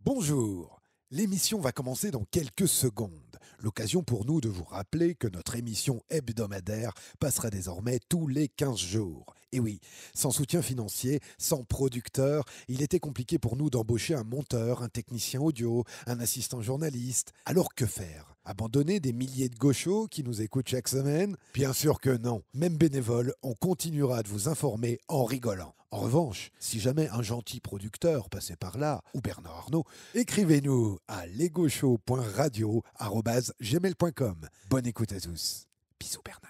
Bonjour, l'émission va commencer dans quelques secondes. L'occasion pour nous de vous rappeler que notre émission hebdomadaire passera désormais tous les 15 jours. Et oui, sans soutien financier, sans producteur, il était compliqué pour nous d'embaucher un monteur, un technicien audio, un assistant journaliste. Alors que faire ? Abandonner des milliers de gauchos qui nous écoutent chaque semaine ? Bien sûr que non. Même bénévole, on continuera de vous informer en rigolant. En revanche, si jamais un gentil producteur passait par là, ou Bernard Arnault, écrivez-nous à lesgauchos.radio@gmail.com. Bonne écoute à tous. Bisous Bernard.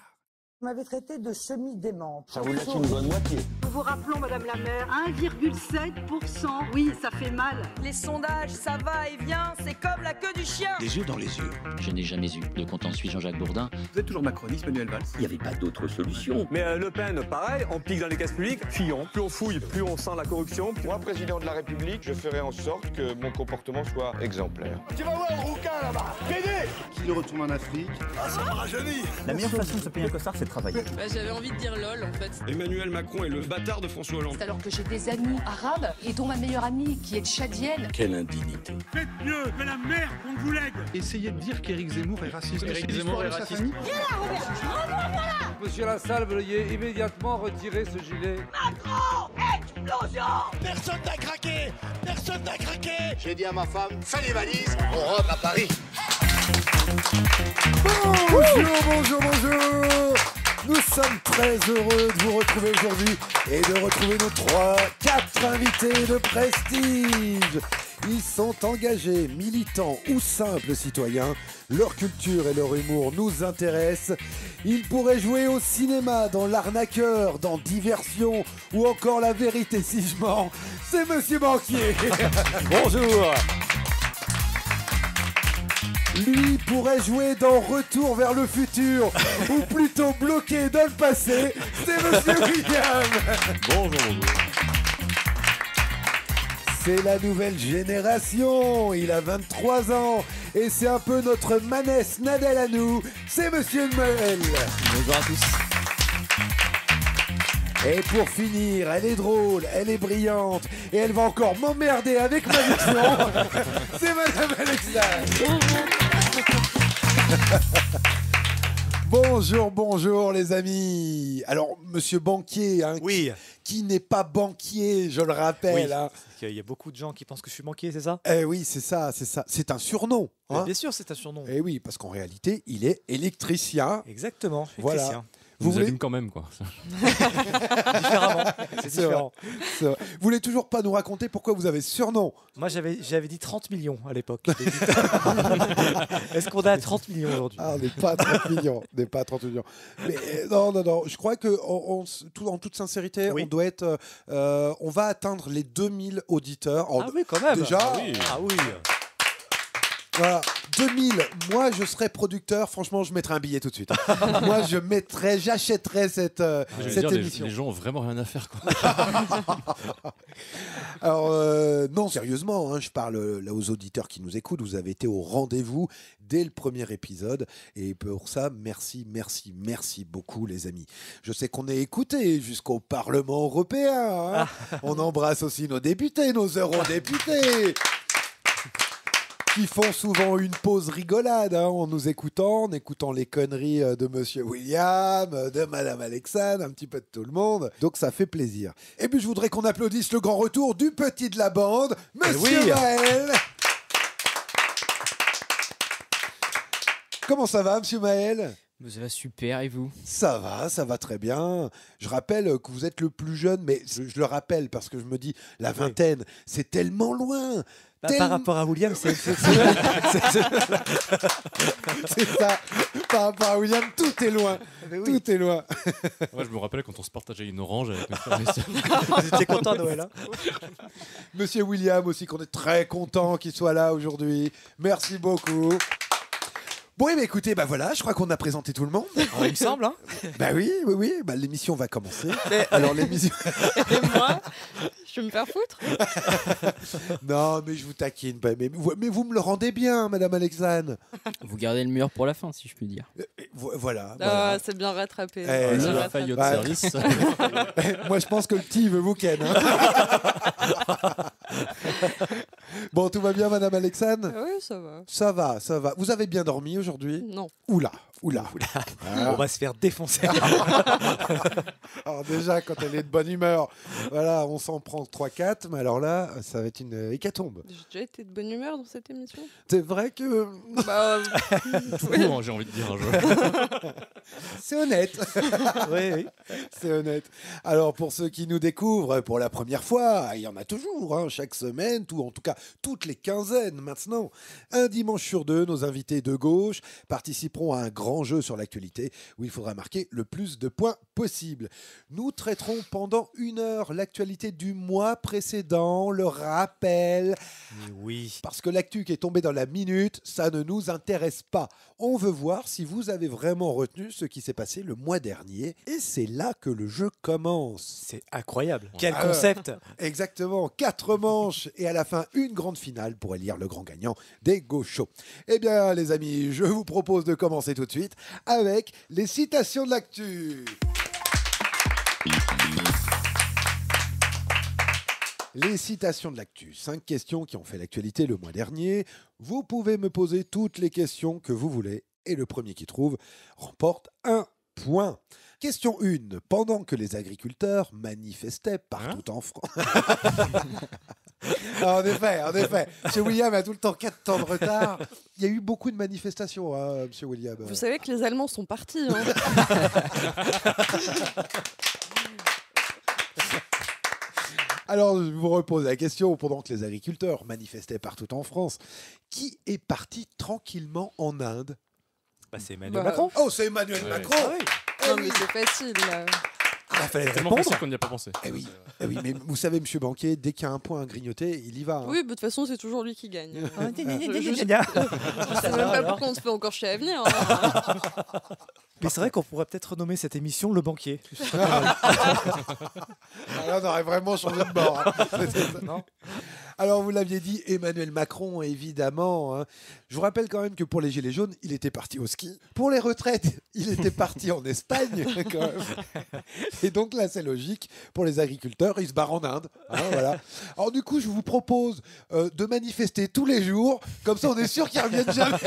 Vous m'avez traité de semi-démente. Ça vous laisse une bonne moitié. Nous vous rappelons, Madame la maire, 1,7%. Oui, ça fait mal. Les sondages, ça va et vient, c'est comme la queue du chien. Les yeux dans les yeux. Je n'ai jamais eu de compte en suite Jean-Jacques Bourdin. Vous êtes toujours macroniste, Manuel Valls. Il n'y avait pas d'autre solution. Mais Le Pen, pareil, on pique dans les caisses publiques, Fillon. Plus on fouille, plus on sent la corruption. Moi, président de la République, je ferai en sorte que mon comportement soit exemplaire. Tu vas voir un rouquin là-bas. Pédé. Qu'il retourne en Afrique. Ah, ça m'a rajeuni. La meilleure façon de se payer un costard, c'est de travailler. J'avais envie de dire lol en fait. Emmanuel Macron est le bâtard de François Hollande. Alors que j'ai des amis arabes et dont ma meilleure amie qui est tchadienne. Quelle indignité. Faites mieux que la mère qu'on vous lègue. Essayez de dire qu'Éric Zemmour est raciste. Éric Zemmour est raciste. Monsieur Lassalle, veuillez immédiatement retirer ce gilet. Macron, explosion. Personne n'a craqué. Personne n'a craqué. J'ai dit à ma femme, fais les valises, on rentre à Paris. Bonjour. Nous sommes très heureux de vous retrouver aujourd'hui et de retrouver nos 4 invités de prestige. Ils sont engagés, militants ou simples citoyens. Leur culture et leur humour nous intéressent. Ils pourraient jouer au cinéma, dans L'Arnaqueur, dans Diversion ou encore La Vérité si je mens. C'est Monsieur Banquier. Bonjour. Lui pourrait jouer dans Retour vers le futur, ou plutôt bloqué dans le passé, c'est Monsieur William. Bonjour. C'est la nouvelle génération, il a 23 ans, et c'est un peu notre Manès Nadel à nous, c'est Monsieur Noël. Bonjour à tous. Et pour finir, elle est drôle, elle est brillante, et elle va encore m'emmerder avec ma diction, c'est Madame Alexandre. Bonjour les amis. Alors Monsieur Banquier, hein, oui. qui n'est pas banquier, je le rappelle. Oui. Hein. Il y a beaucoup de gens qui pensent que je suis banquier, c'est ça ? Oui, c'est ça. C'est un surnom. Hein. Bien sûr, c'est un surnom. Eh oui, parce qu'en réalité, il est électricien. Exactement. Voilà. Électricien. Vous voulez quand même quoi. Différemment. C'est différent. C'est vrai. Vous voulez toujours pas nous raconter pourquoi vous avez ce surnom ? Moi, j'avais dit 30 millions à l'époque. Est-ce qu'on a 30 millions aujourd'hui ? Ah, on n'est pas à 30 millions. On n'est pas à 30 millions. Mais non. Je crois que en toute sincérité, oui. on doit être. On va atteindre les 2000 auditeurs. Ah oui, quand même. Déjà. Ah oui. Voilà, 2000, moi je serais producteur, franchement je mettrais un billet tout de suite. Moi j'achèterais cette émission. Les gens ont vraiment rien à faire quoi. Alors non, sérieusement, hein, je parle là aux auditeurs qui nous écoutent, vous avez été au rendez-vous dès le premier épisode et pour ça, merci beaucoup les amis. Je sais qu'on est écoutés jusqu'au Parlement européen, hein. On embrasse aussi nos députés, nos eurodéputés qui font souvent une pause rigolade en nous écoutant, en écoutant les conneries de Monsieur William, de Madame Alexandre, un petit peu de tout le monde. Donc ça fait plaisir. Et puis je voudrais qu'on applaudisse le grand retour du petit de la bande, Monsieur Maël. Comment ça va, Monsieur Maël ? Ça va super, et vous ? Ça va très bien. Je rappelle que vous êtes le plus jeune, mais je le rappelle parce que je me dis, la vingtaine, c'est tellement loin. Par rapport à William, c'est c'est ça. Par rapport à William, tout est loin. Oui. Tout est loin. Moi, je me rappelle quand on se partageait une orange avec mes frères et sœurs. Vous étiez content, Noël, hein ? Monsieur William aussi, qu'on est très content qu'il soit là aujourd'hui. Merci beaucoup. Bon, mais écoutez, voilà, je crois qu'on a présenté tout le monde. Il me semble, hein ? Oui, l'émission va commencer. Alors, l'émission... Et moi, je vais me faire foutre. Non, mais je vous taquine. Mais vous me le rendez bien, Madame Alexandre. Vous gardez le meilleur pour la fin, si je puis dire. Voilà. C'est bien rattrapé. La faille de service. Moi, je pense que le petit veut vous ken. Hein. Bon, tout va bien, Madame Alexandre? Oui, ça va. Ça va, ça va. Vous avez bien dormi aujourd'hui? Non. Oula. On va se faire défoncer. Alors déjà, quand elle est de bonne humeur, voilà, on s'en prend 3-4, mais alors là, ça va être une hécatombe. J'ai déjà été de bonne humeur dans cette émission. C'est vrai que... Bah, Bon, j'ai envie de dire un jeu. C'est honnête. Oui. C'est honnête. Alors, pour ceux qui nous découvrent pour la première fois, il y en a toujours, hein, chaque semaine, en tout cas toutes les quinzaines maintenant. Un dimanche sur deux, nos invités de gauche participeront à un grand jeu sur l'actualité où il faudra marquer le plus de points possible. Nous traiterons pendant 1 heure l'actualité du mois précédent, le rappel. Mais oui. Parce que l'actu qui est tombée dans la minute, ça ne nous intéresse pas. On veut voir si vous avez vraiment retenu ce qui s'est passé le mois dernier. Et c'est là que le jeu commence. C'est incroyable. Quel concept. Exactement. 4 manches et à la fin, une grande finale pour élire le grand gagnant des Gauchos. Eh bien, les amis, je vous propose de commencer tout de suite avec les citations de l'actu. Les citations de l'actu. 5 questions qui ont fait l'actualité le mois dernier. Vous pouvez me poser toutes les questions que vous voulez. Et le premier qui trouve remporte 1 point. Question 1. Pendant que les agriculteurs manifestaient partout en France... En effet. M. William a tout le temps 4 temps de retard. Il y a eu beaucoup de manifestations, hein, M. William. Vous savez que les Allemands sont partis. Hein. Alors, je vous repose la question, pendant que les agriculteurs manifestaient partout en France, qui est parti tranquillement en Inde? C'est Emmanuel Macron. Oh, c'est Emmanuel Macron. Non, mais c'est facile. Là. Il fallait tellement répondre. facile qu'on n'y a pas pensé. Oui, mais vous savez, Monsieur Banquier, dès qu'il y a un point à grignoter, il y va. Hein. Oui, de toute façon, c'est toujours lui qui gagne. Je Je sais même pas pourquoi on se fait encore chier à venir. Hein. Mais c'est vrai qu'on pourrait peut-être renommer cette émission Le Banquier. Là, on aurait vraiment changé de bord. Hein. Non. Alors, vous l'aviez dit, Emmanuel Macron, évidemment. Hein. Je vous rappelle quand même que pour les Gilets jaunes, il était parti au ski. Pour les retraites, il était parti en Espagne. Quand même. Et donc là, c'est logique. Pour les agriculteurs, ils se barrent en Inde. Hein, voilà. Alors du coup, je vous propose de manifester tous les jours. Comme ça, on est sûr qu'ils ne reviennent jamais.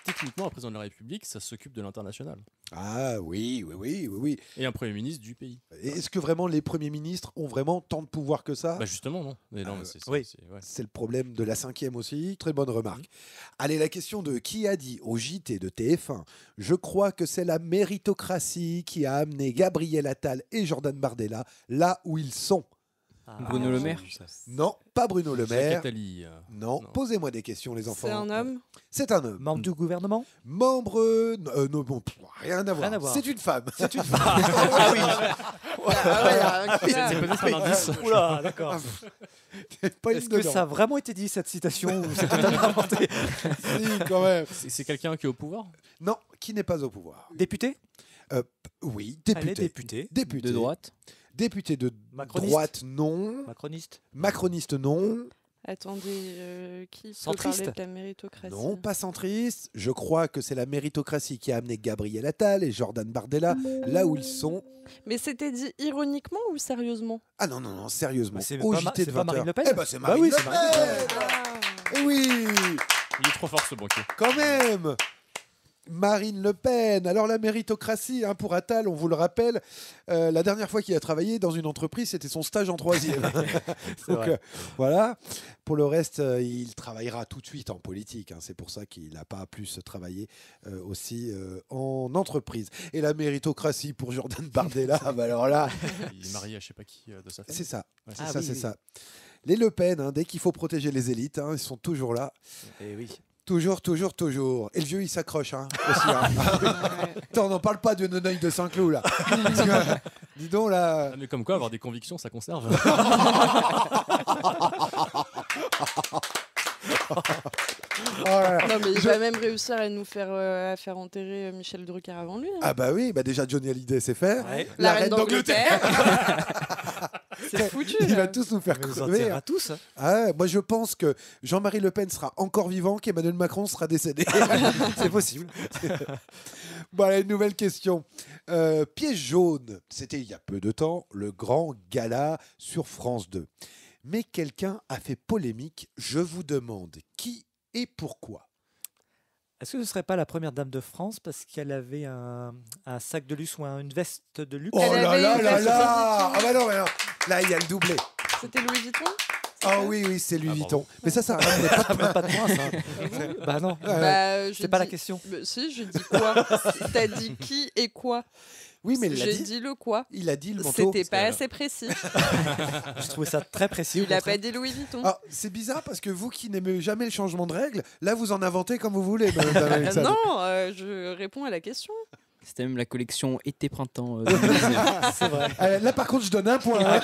Techniquement, un président de la République, ça s'occupe de l'international. Ah oui. Et un Premier ministre du pays. Et est-ce que vraiment les premiers ministres ont vraiment tant de pouvoir que ça? Bah justement, non. Mais non, C'est le problème de la 5e aussi. Très bonne remarque. Allez, la question de qui a dit au JT de TF1 « Je crois que c'est la méritocratie qui a amené Gabriel Attal et Jordan Bardella là où ils sont ». Bruno Le Maire? Non, pas Bruno Le Maire. Jacques Attali, non, posez-moi des questions, les enfants. C'est un homme? C'est un homme. Membre du gouvernement? Membre... non, bon, rien à voir. C'est une femme. C'est une femme. Ah oui. C'est peut-être un indice. Oula, d'accord. Est-ce que ça a vraiment été dit, cette citation, ou c'est totalement inventé? Si, quand même. C'est quelqu'un qui est au pouvoir? Non, qui n'est pas au pouvoir. Député? Oui, député. Allez, député. Député. De droite? Député de Macroniste. droite, non. Macroniste. Macroniste, non. Attendez, qui peut Centriste? parler de la méritocratie? Non, pas centriste. Je crois que c'est la méritocratie qui a amené Gabriel Attal et Jordan Bardella là où ils sont. Mais c'était dit ironiquement ou sérieusement? Ah non, sérieusement. C'est Au pas JT de 20 Marine Le Pen? Eh ben, c'est Marine oui, Le c'est Marine Le Pen. Pen. Eh oui, Il est trop fort ce banquier. quand même. Marine Le Pen. Alors la méritocratie, hein, pour Attal, on vous le rappelle, la dernière fois qu'il a travaillé dans une entreprise, c'était son stage en 3e. Donc voilà. Pour le reste, il travaillera tout de suite en politique. Hein. C'est pour ça qu'il n'a pas plus travaillé aussi en entreprise. Et la méritocratie pour Jordan Bardella, bah alors là... Il est marié à je sais pas qui de sa famille. C'est ça. Ouais. C'est ça. Les Le Pen, hein, dès qu'il faut protéger les élites, hein, ils sont toujours là. Et oui. Toujours. Et le vieux, il s'accroche. Hein, aussi, hein. Attends, on n'en parle pas de Noneuil de Saint-Cloud, là. Dis donc, là... Ah, mais comme quoi, avoir des convictions, ça conserve. Non, mais il va même réussir à nous faire, à faire enterrer Michel Drucker avant lui. Hein. Ah bah oui, bah déjà Johnny Hallyday sait faire. Ouais. La reine d'Angleterre. C'est foutu. Il là. va tous nous faire Mais vous en crever. tirez à tous. Hein. Ah, moi je pense que Jean-Marie Le Pen sera encore vivant, qu'Emmanuel Macron sera décédé. C'est possible. Bon, allez, une nouvelle question. Piège jaune, c'était il y a peu de temps, le grand gala sur France 2. Mais quelqu'un a fait polémique. Je vous demande qui et pourquoi. Est-ce que ce ne serait pas la première dame de France parce qu'elle avait un sac de luxe ou une veste de luxe? Oh là là là là! Ah bah non, mais non. Là, il y a le doublé. C'était Louis Vuitton? Ah oui, c'est Louis Vuitton. Mais ça ramenait même pas de points, ça. Bah non. C'est pas la question. Bah, si, j'ai dit quoi? T'as dit qui et quoi? Oui, mais il l'a dit. J'ai dit le quoi? Il a dit le manteau. C'était pas assez précis. Je trouvais ça très précis. Il a pas dit Louis Vuitton. Ah, c'est bizarre parce que vous qui n'aimez jamais le changement de règles, là vous en inventez comme vous voulez. Non, je réponds à la question. C'était même la collection été-printemps. C'est vrai. Là par contre je donne un point. Un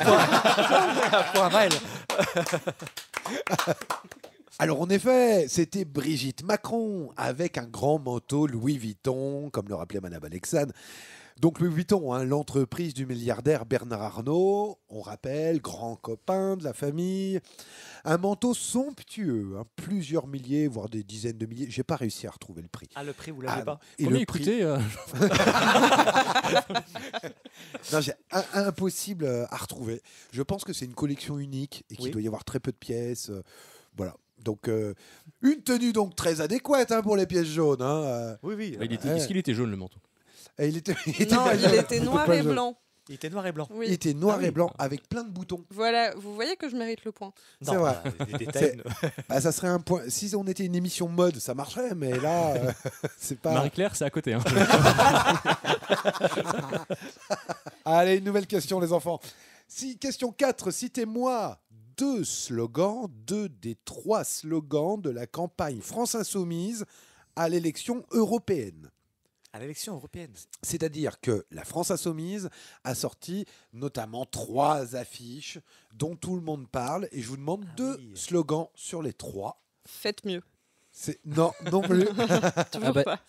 point à Maël. Alors en effet, c'était Brigitte Macron avec un grand manteau Louis Vuitton, comme le rappelait Madame Alexandre. Donc Louis Vuitton, l'entreprise du milliardaire Bernard Arnault, on rappelle, grand copain de la famille. Un manteau somptueux, plusieurs milliers, voire des dizaines de milliers. J'ai pas réussi à retrouver le prix. Ah, le prix, vous l'avez pas? Et Combien le il coûtait Non, j'ai impossible à retrouver. Je pense que c'est une collection unique et qu'il doit y avoir très peu de pièces. Voilà. Donc, une tenue donc très adéquate pour les pièces jaunes. Oui, oui. Est-ce qu'il était jaune le manteau? Il était noir et blanc. Il était noir et blanc. Oui. Il était noir et blanc avec plein de boutons. Voilà, vous voyez que je mérite le point. C'est vrai. Des détails. Ça serait un point. Si on était une émission mode, ça marcherait, mais là, c'est pas. Marie-Claire, c'est à côté. Allez, une nouvelle question, les enfants. Question 4. Citez-moi deux des 3 slogans de la campagne France Insoumise à l'élection européenne. À l'élection européenne. C'est-à-dire que la France Insoumise a sorti notamment 3 affiches dont tout le monde parle et je vous demande 2 slogans sur les 3. Faites mieux. Non plus.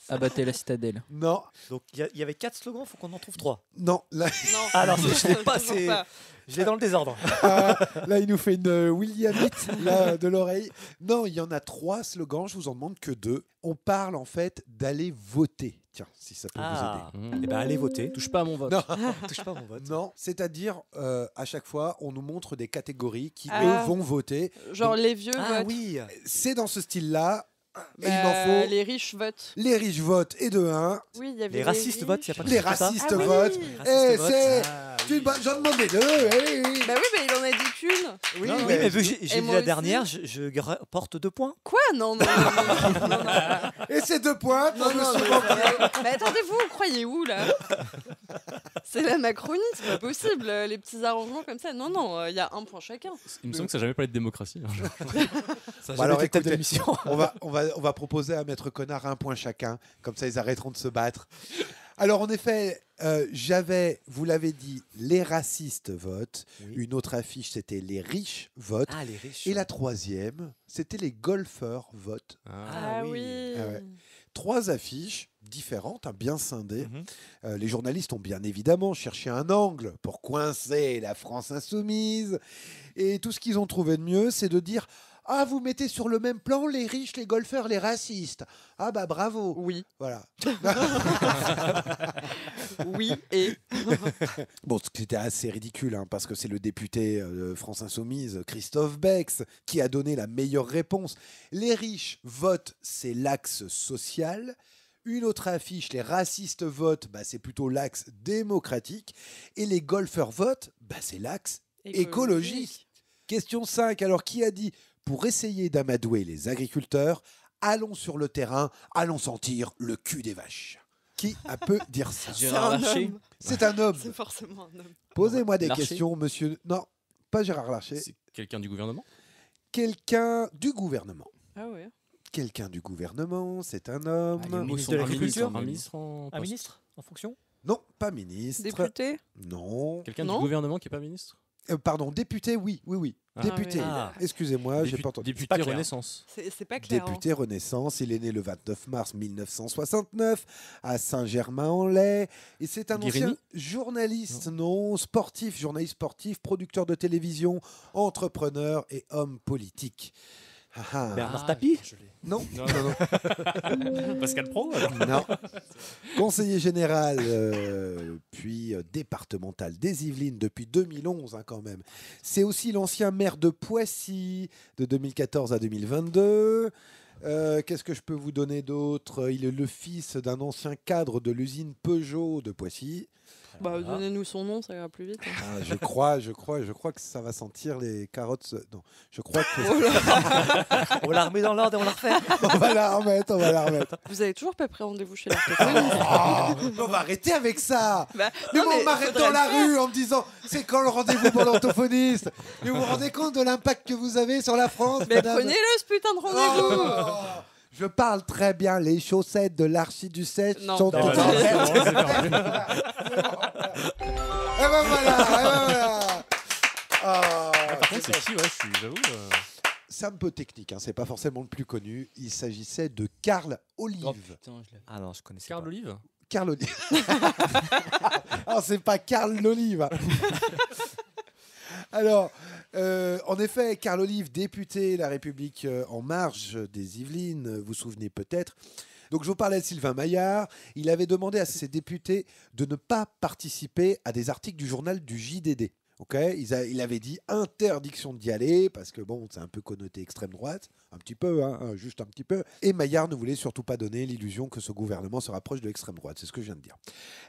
Abattez la citadelle. Non. Donc il y avait 4 slogans, il faut qu'on en trouve 3. Non. Là... Non. Alors je l'ai pas, je l'ai dans le désordre. Là, il nous fait une Williamite là, de l'oreille. Non, il y en a 3 slogans, je vous en demande que 2. On parle en fait d'aller voter. Tiens, si ça peut vous aider. Eh ben, allez voter. Touche pas à mon vote. Non. Touche pas à mon vote. Non, c'est-à-dire, à chaque fois, on nous montre des catégories qui, eux, vont voter. Genre donc, les vieux votent. Oui. C'est dans ce style-là. Et il m'en faut. Les riches votent. Les riches votent et de 1. Oui, il y avait les racistes votent, il n'y a pas de les racistes votent. Et c'est. J'en demande des 2. Bah oui, mais il en a dit qu'une. Oui, mais vu que j'ai vu la dernière, je porte 2 points. Quoi? Non. Et c'est 2 points pour monsieur Banquier. Mais attendez-vous, vous croyez où là? C'est la Macronie, c'est pas possible. Les petits arrangements comme ça. Non, il y a 1 point chacun. Il me semble que ça n'a jamais parlé de démocratie. Ça alors écoutez, on va proposer à Maître Connard 1 point chacun. Comme ça, ils arrêteront de se battre. Alors, en effet, vous l'avez dit, les racistes votent. Oui. Une autre affiche, c'était les riches votent. Ah, les riches. Et la 3e, c'était les golfeurs votent. Ah oui. 3 affiches différentes, bien scindées. Les journalistes ont bien évidemment cherché un angle pour coincer la France Insoumise. Et tout ce qu'ils ont trouvé de mieux, c'est de dire... Ah, vous mettez sur le même plan les riches, les golfeurs, les racistes. Ah bah bravo. Oui. Voilà. Oui et... Bon, c'était assez ridicule, parce que c'est le député France Insoumise, Christophe Bex, qui a donné la meilleure réponse. Les riches votent, c'est l'axe social. Une autre affiche, les racistes votent, c'est plutôt l'axe démocratique. Et les golfeurs votent, c'est l'axe écologique. Question 5, alors qui a dit... Pour essayer d'amadouer les agriculteurs, allons sur le terrain, allons sentir le cul des vaches. Qui peut dire ça? Gérard Larcher. C'est un homme. C'est forcément un homme. Posez-moi des questions, monsieur. Non, pas Gérard Larcher. C'est quelqu'un du gouvernement? Quelqu'un du gouvernement. Ah ouais. Quelqu'un du gouvernement, c'est un homme. Ministre de l'Agriculture. Un ministre en fonction? Non, pas ministre. Député? Non. Quelqu'un du gouvernement qui n'est pas ministre? Pardon, député, oui. Député. Excusez-moi, j'ai pas entendu. Député Renaissance. C'est pas clair. Député Renaissance, il est né le 29 mars 1969 à Saint-Germain-en-Laye. Et c'est un ancien journaliste, journaliste sportif, producteur de télévision, entrepreneur et homme politique. Bernard Tapie. Non. Pascal Pro alors. Non. Conseiller général, puis départemental des Yvelines depuis 2011 quand même. C'est aussi l'ancien maire de Poissy de 2014 à 2022. Qu'est-ce que je peux vous donner d'autre? Il est le fils d'un ancien cadre de l'usine Peugeot de Poissy. Donnez-nous son nom, ça ira plus vite. Ah, je crois que ça va sentir les carottes. Non, je crois que. On la remet dans l'ordre et on la refait. On va la remettre. Vous avez toujours pas pris rendez-vous chez l'orthophoniste. On va arrêter avec ça. Non, on m'arrête dans la rue en me disant c'est quand le rendez-vous pour l'orthophoniste. Mais vous vous rendez compte de l'impact que vous avez sur la France? Mais prenez-le ce putain de rendez-vous. Je parle très bien. Les chaussettes de l'archiduchesse sont Non, toutes en vert. Et ben voilà. Par contre, c'est qui j'avoue. C'est un peu technique, c'est pas forcément le plus connu. Il s'agissait de Carl Olive. Ah non, je connaissais Carl pas. Olive. Carl Olive. Alors, c'est pas Carl l'Olive. Alors, en effet, Carl Olive, député La République En Marche des Yvelines, vous vous souvenez peut-être. Donc, je vous parlais de Sylvain Maillard. Il avait demandé à ses députés de ne pas participer à des articles du journal du JDD. Okay, il avait dit interdiction d'y aller parce que bon, c'est un peu connoté extrême droite, un petit peu, juste un petit peu. Et Maillard ne voulait surtout pas donner l'illusion que ce gouvernement se rapproche de l'extrême droite. C'est ce que je viens de dire.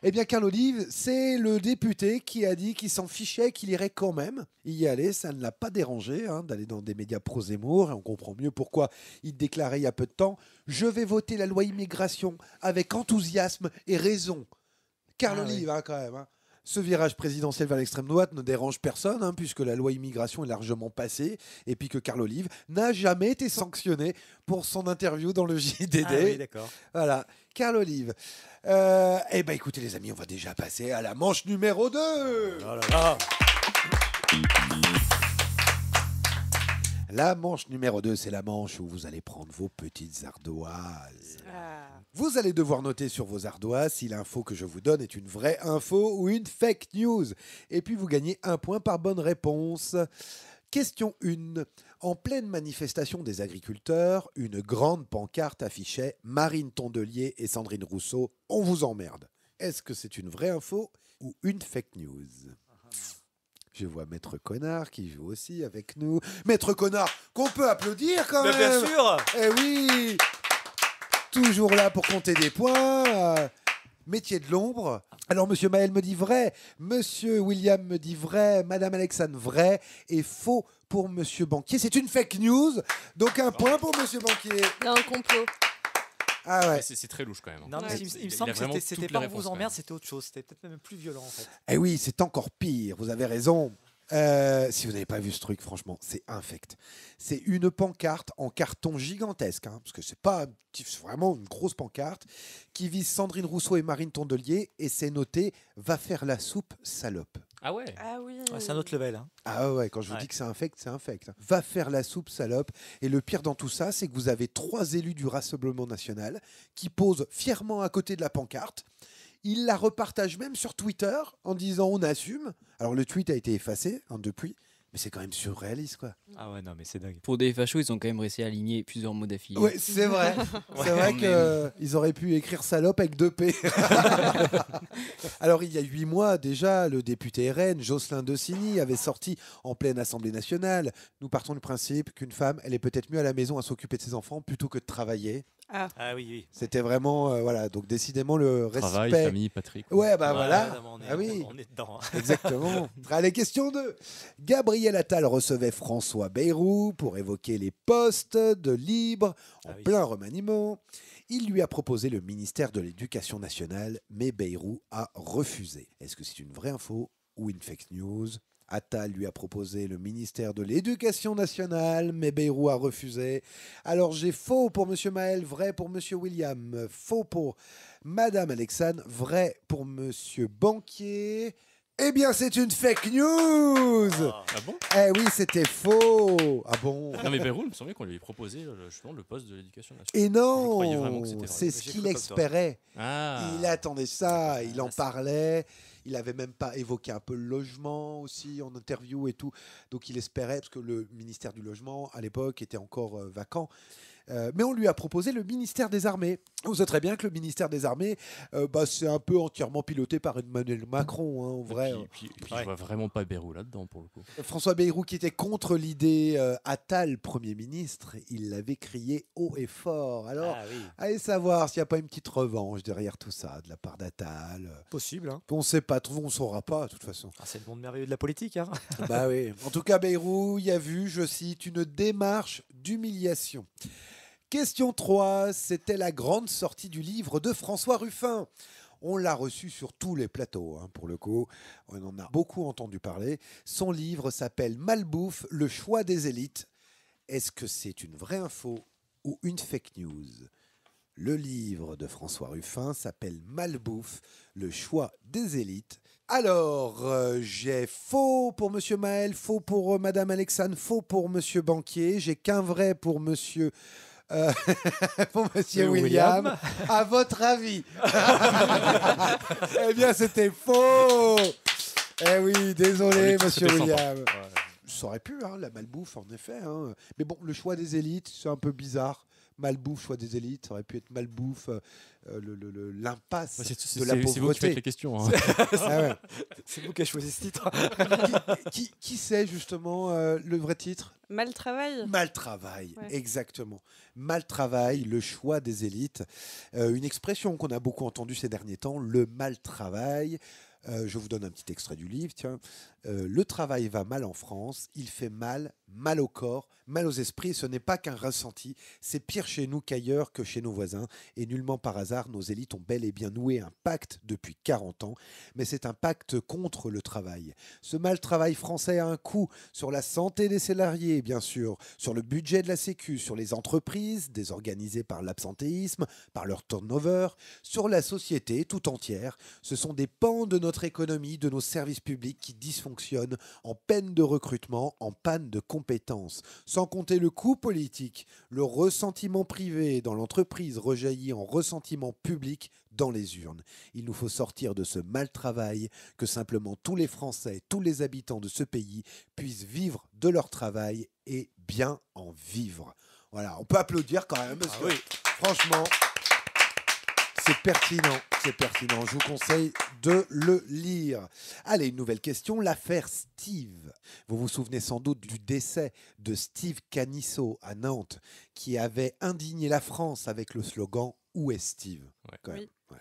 Eh bien, Carl Olive, c'est le député qui a dit qu'il s'en fichait, qu'il irait quand même y aller. Ça ne l'a pas dérangé d'aller dans des médias pro-Zemmour. Et on comprend mieux pourquoi il déclarait il y a peu de temps « Je vais voter la loi immigration avec enthousiasme et raison ». Carl Olive, quand même. Ce virage présidentiel vers l'extrême droite ne dérange personne, puisque la loi immigration est largement passée, et puis que Carl Olive n'a jamais été sanctionné pour son interview dans le JDD. Ah oui, d'accord. Voilà, Carl Olive. Eh bien, écoutez les amis, on va déjà passer à la manche numéro 2. Oh là là. La manche numéro 2, c'est la manche où vous allez prendre vos petites ardoises. Vous allez devoir noter sur vos ardoises si l'info que je vous donne est une vraie info ou une fake news. Et puis vous gagnez 1 point par bonne réponse. Question 1. En pleine manifestation des agriculteurs, une grande pancarte affichait Marine Tondelier et Sandrine Rousseau, on vous emmerde. Est-ce que c'est une vraie info ou une fake news? Je vois Maître Connard qui joue aussi avec nous. Maître Connard, qu'on peut applaudir quand même. Bien sûr. Eh oui. Toujours là pour compter des points. Métier de l'ombre. Alors, Monsieur Maël me dit vrai. Monsieur William me dit vrai. Madame Alexandre vrai. Et faux pour Monsieur Banquier. C'est une fake news. Donc, 1 point pour Monsieur Banquier. Il y a un complot. Ah ouais. C'est très louche quand même. Non, mais il me semble que c'était pas on vous emmerde, c'était autre chose. C'était peut-être même plus violent en fait. Eh oui, c'est encore pire. Vous avez raison. Si vous n'avez pas vu ce truc, franchement, c'est infect. C'est une pancarte en carton gigantesque, parce que c'est vraiment une grosse pancarte qui vise Sandrine Rousseau et Marine Tondelier, et c'est noté « Va faire la soupe, salope ». Ah ouais. Ah oui. Ouais, c'est un autre level. Ah ouais, quand je vous dis que c'est infect, c'est infect. Va faire la soupe, salope. Et le pire dans tout ça, c'est que vous avez 3 élus du Rassemblement national qui posent fièrement à côté de la pancarte. Ils la repartagent même sur Twitter en disant on assume. Alors le tweet a été effacé depuis, mais c'est quand même surréaliste quoi. Ah ouais, non mais c'est dingue. Pour des fachos, ils ont quand même réussi à aligner plusieurs mots d'affilée. Oui, c'est vrai. C'est vrai qu'ils auraient pu écrire salope avec 2 P. Alors il y a 8 mois déjà, le député RN, Jocelyn Dossigny, avait sorti en pleine Assemblée nationale. Nous partons du principe qu'une femme, elle est peut-être mieux à la maison à s'occuper de ses enfants plutôt que de travailler. Ah oui, oui. C'était vraiment, voilà, donc décidément le respect. Travail, famille, Patrick. Ouais, bah voilà. On est dedans. Exactement. Allez, question 2. Gabriel Attal recevait François Bayrou pour évoquer les postes de libre en plein remaniement. Il lui a proposé le ministère de l'Éducation nationale, mais Bayrou a refusé. Est-ce que c'est une vraie info ou une fake news? Attal lui a proposé le ministère de l'Éducation nationale, mais Bayrou a refusé. Alors j'ai faux pour Monsieur Maël, vrai pour Monsieur William, faux pour Madame Alexandre, vrai pour Monsieur Banquier. Eh bien, c'est une fake news. Ah bon? Eh oui, c'était faux. Ah bon? Non mais Bayrou, il me semblait qu'on lui avait proposé justement le poste de l'éducation nationale. Et non, Je croyais vraiment que c'était vrai. c'est ce qu'il espérait. Ah. Il attendait ça, il en parlait. Il avait même pas évoqué un peu le logement aussi en interview et tout. Donc il espérait, parce que le ministère du Logement, à l'époque, était encore vacant. Mais on lui a proposé le ministère des Armées. On sait très bien que le ministère des Armées, c'est un peu entièrement piloté par Emmanuel Macron, en vrai. Puis je vois vraiment pas Bayrou là-dedans, pour le coup. François Bayrou, qui était contre l'idée Attal Premier ministre, il l'avait crié haut et fort. Alors, allez savoir s'il n'y a pas une petite revanche derrière tout ça, de la part d'Attal. Possible. Hein. On ne sait pas, on ne saura pas, de toute façon. C'est le monde merveilleux de la politique. Hein. Bah oui. En tout cas, Bayrou y a vu, je cite, une démarche d'humiliation. Question 3, c'était la grande sortie du livre de François Ruffin. On l'a reçu sur tous les plateaux, pour le coup. On en a beaucoup entendu parler. Son livre s'appelle Malbouffe, le choix des élites. Est-ce que c'est une vraie info ou une fake news ? Le livre de François Ruffin s'appelle Malbouffe, le choix des élites. Alors, j'ai faux pour Monsieur Maël, faux pour Madame Alexandre, faux pour Monsieur Banquier. J'ai qu'un vrai pour Monsieur... pour Monsieur William. À votre avis? Eh bien, c'était faux. Eh oui, désolé, Monsieur William. Ça aurait pu, la malbouffe, en effet. Mais bon, le choix des élites, c'est un peu bizarre. Malbouffe, choix des élites, ça aurait pu être malbouffe, l'impasse de la pauvreté. C'est vous qui faites les questions. C'est vous qui avez choisi ce titre. Qui sait justement le vrai titre? Mal travail. Mal travail, exactement. Mal travail, le choix des élites. Une expression qu'on a beaucoup entendue ces derniers temps, le mal travail. Je vous donne un petit extrait du livre, tiens. Le travail va mal en France, il fait mal, mal au corps, mal aux esprits, ce n'est pas qu'un ressenti, c'est pire chez nous qu'ailleurs que chez nos voisins, et nullement par hasard, nos élites ont bel et bien noué un pacte depuis 40 ans, mais c'est un pacte contre le travail. Ce mal travail français a un coût sur la santé des salariés, bien sûr, sur le budget de la Sécu, sur les entreprises, désorganisées par l'absentéisme, par leur turnover, sur la société tout entière. Ce sont des pans de notre économie, de nos services publics qui dysfonctionnent, en peine de recrutement, en panne de compétences. Sans compter le coût politique, le ressentiment privé dans l'entreprise rejaillit en ressentiment public dans les urnes. Il nous faut sortir de ce mal travail, que simplement tous les Français, tous les habitants de ce pays puissent vivre de leur travail et bien en vivre. Voilà, on peut applaudir quand même, parce que franchement... C'est pertinent, c'est pertinent. Je vous conseille de le lire. Allez, une nouvelle question, l'affaire Steve. Vous vous souvenez sans doute du décès de Steve Canisso à Nantes, qui avait indigné la France avec le slogan « Où est Steve ?» quand même. Ouais.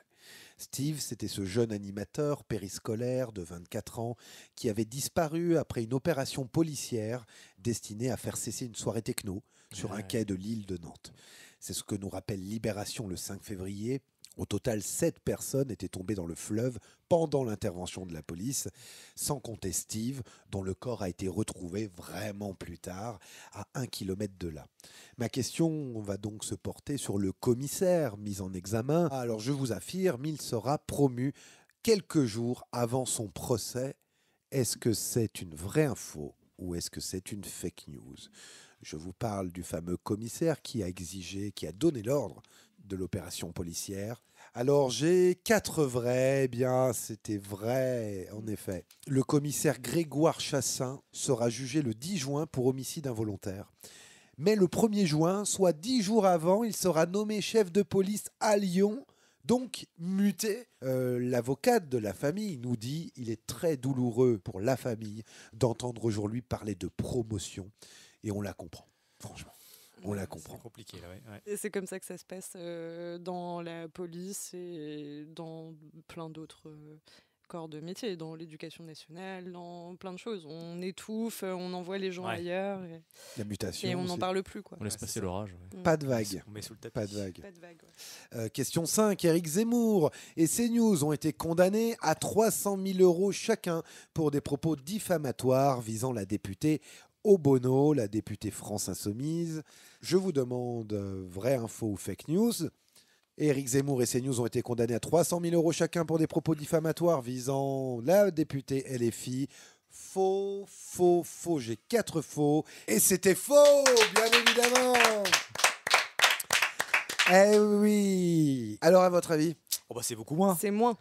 Steve, c'était ce jeune animateur périscolaire de 24 ans qui avait disparu après une opération policière destinée à faire cesser une soirée techno sur un quai de l'île de Nantes. C'est ce que nous rappelle Libération le 5 février. Au total, 7 personnes étaient tombées dans le fleuve pendant l'intervention de la police, sans compter Steve, dont le corps a été retrouvé vraiment plus tard, à 1 kilomètre de là. Ma question va donc se porter sur le commissaire mis en examen. Alors je vous affirme, il sera promu quelques jours avant son procès. Est-ce que c'est une vraie info ou est-ce que c'est une fake news ? Je vous parle du fameux commissaire qui a exigé, qui a donné l'ordre de l'opération policière. Alors, j'ai 4 vrais. Eh bien, c'était vrai, en effet. Le commissaire Grégoire Chassin sera jugé le 10 juin pour homicide involontaire. Mais le 1er juin, soit 10 jours avant, il sera nommé chef de police à Lyon, donc muté. L'avocate de la famille nous dit qu'il est très douloureux pour la famille d'entendre aujourd'hui parler de promotion. Et on la comprend, franchement. On la comprend. C'est compliqué, là, ouais. Et c'est comme ça que ça se passe dans la police et dans plein d'autres corps de métier, dans l'éducation nationale, dans plein de choses. On étouffe, on envoie les gens ailleurs. La mutation. Et on n'en parle plus, quoi. On laisse passer l'orage. Pas de vague. On met sous le tapis. Pas de vague. Pas de vague, question 5. Éric Zemmour et CNews ont été condamnés à 300 000 € chacun pour des propos diffamatoires visant la députée Obono, la députée France Insoumise. Je vous demande, vraie info ou fake news? Éric Zemmour et CNews ont été condamnés à 300 000 € chacun pour des propos diffamatoires visant la députée LFI. Faux, faux, faux. J'ai 4 faux. Et c'était faux, bien évidemment. Eh oui. Alors, à votre avis? C'est beaucoup moins. C'est moins.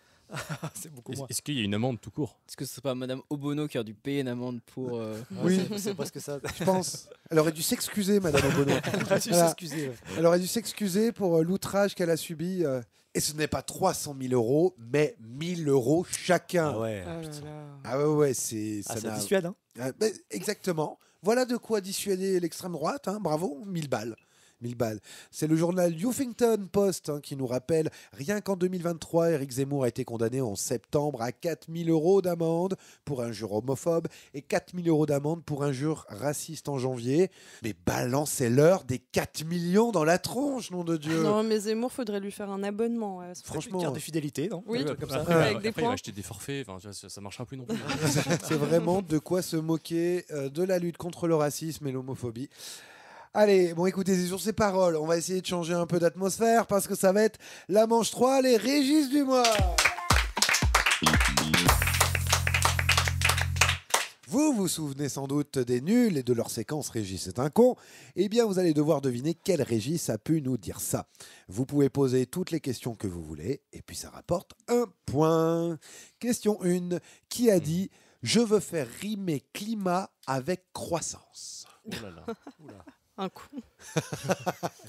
C'est beaucoup moins. Est-ce qu'il y a une amende tout court? Est-ce que ce serait pas Madame Obono qui a dû payer une amende pour. Oui, c'est presque ça. Je pense. Elle aurait dû s'excuser, Madame Obono. Elle aurait dû s'excuser, ouais. Elle aurait dû s'excuser pour l'outrage qu'elle a subi. Et ce n'est pas 300 000 euros, mais 1 000 euros chacun. Ah ouais. Ouais, c'est... Ça dissuade, hein. Exactement. Voilà de quoi dissuader l'extrême droite. Hein. Bravo, 1000 balles. 1000 balles. C'est le journal Huffington Post qui nous rappelle, rien qu'en 2023, Éric Zemmour a été condamné en septembre à 4 000 euros d'amende pour injure homophobe et 4 000 euros d'amende pour injure raciste en janvier. Mais balancez-leur des 4 millions dans la tronche, nom de Dieu. Non, mais Zemmour, faudrait lui faire un abonnement. Franchement. Une carte de fidélité, non? Oui, Ouais, comme ça. ça. Avec Après, des il points. va acheter des forfaits. Enfin, ça marchera plus non plus. C'est vraiment de quoi se moquer de la lutte contre le racisme et l'homophobie. Allez, bon, écoutez, sur ces paroles, on va essayer de changer un peu d'atmosphère parce que ça va être la manche 3, les Régis du mois. Vous vous souvenez sans doute des nuls et de leur séquence Régis est un con. Eh bien, vous allez devoir deviner quel Régis a pu nous dire ça. Vous pouvez poser toutes les questions que vous voulez et puis ça rapporte un point. Question 1. Qui a dit « Je veux faire rimer climat avec croissance » Oh là là. Oula. Un coup.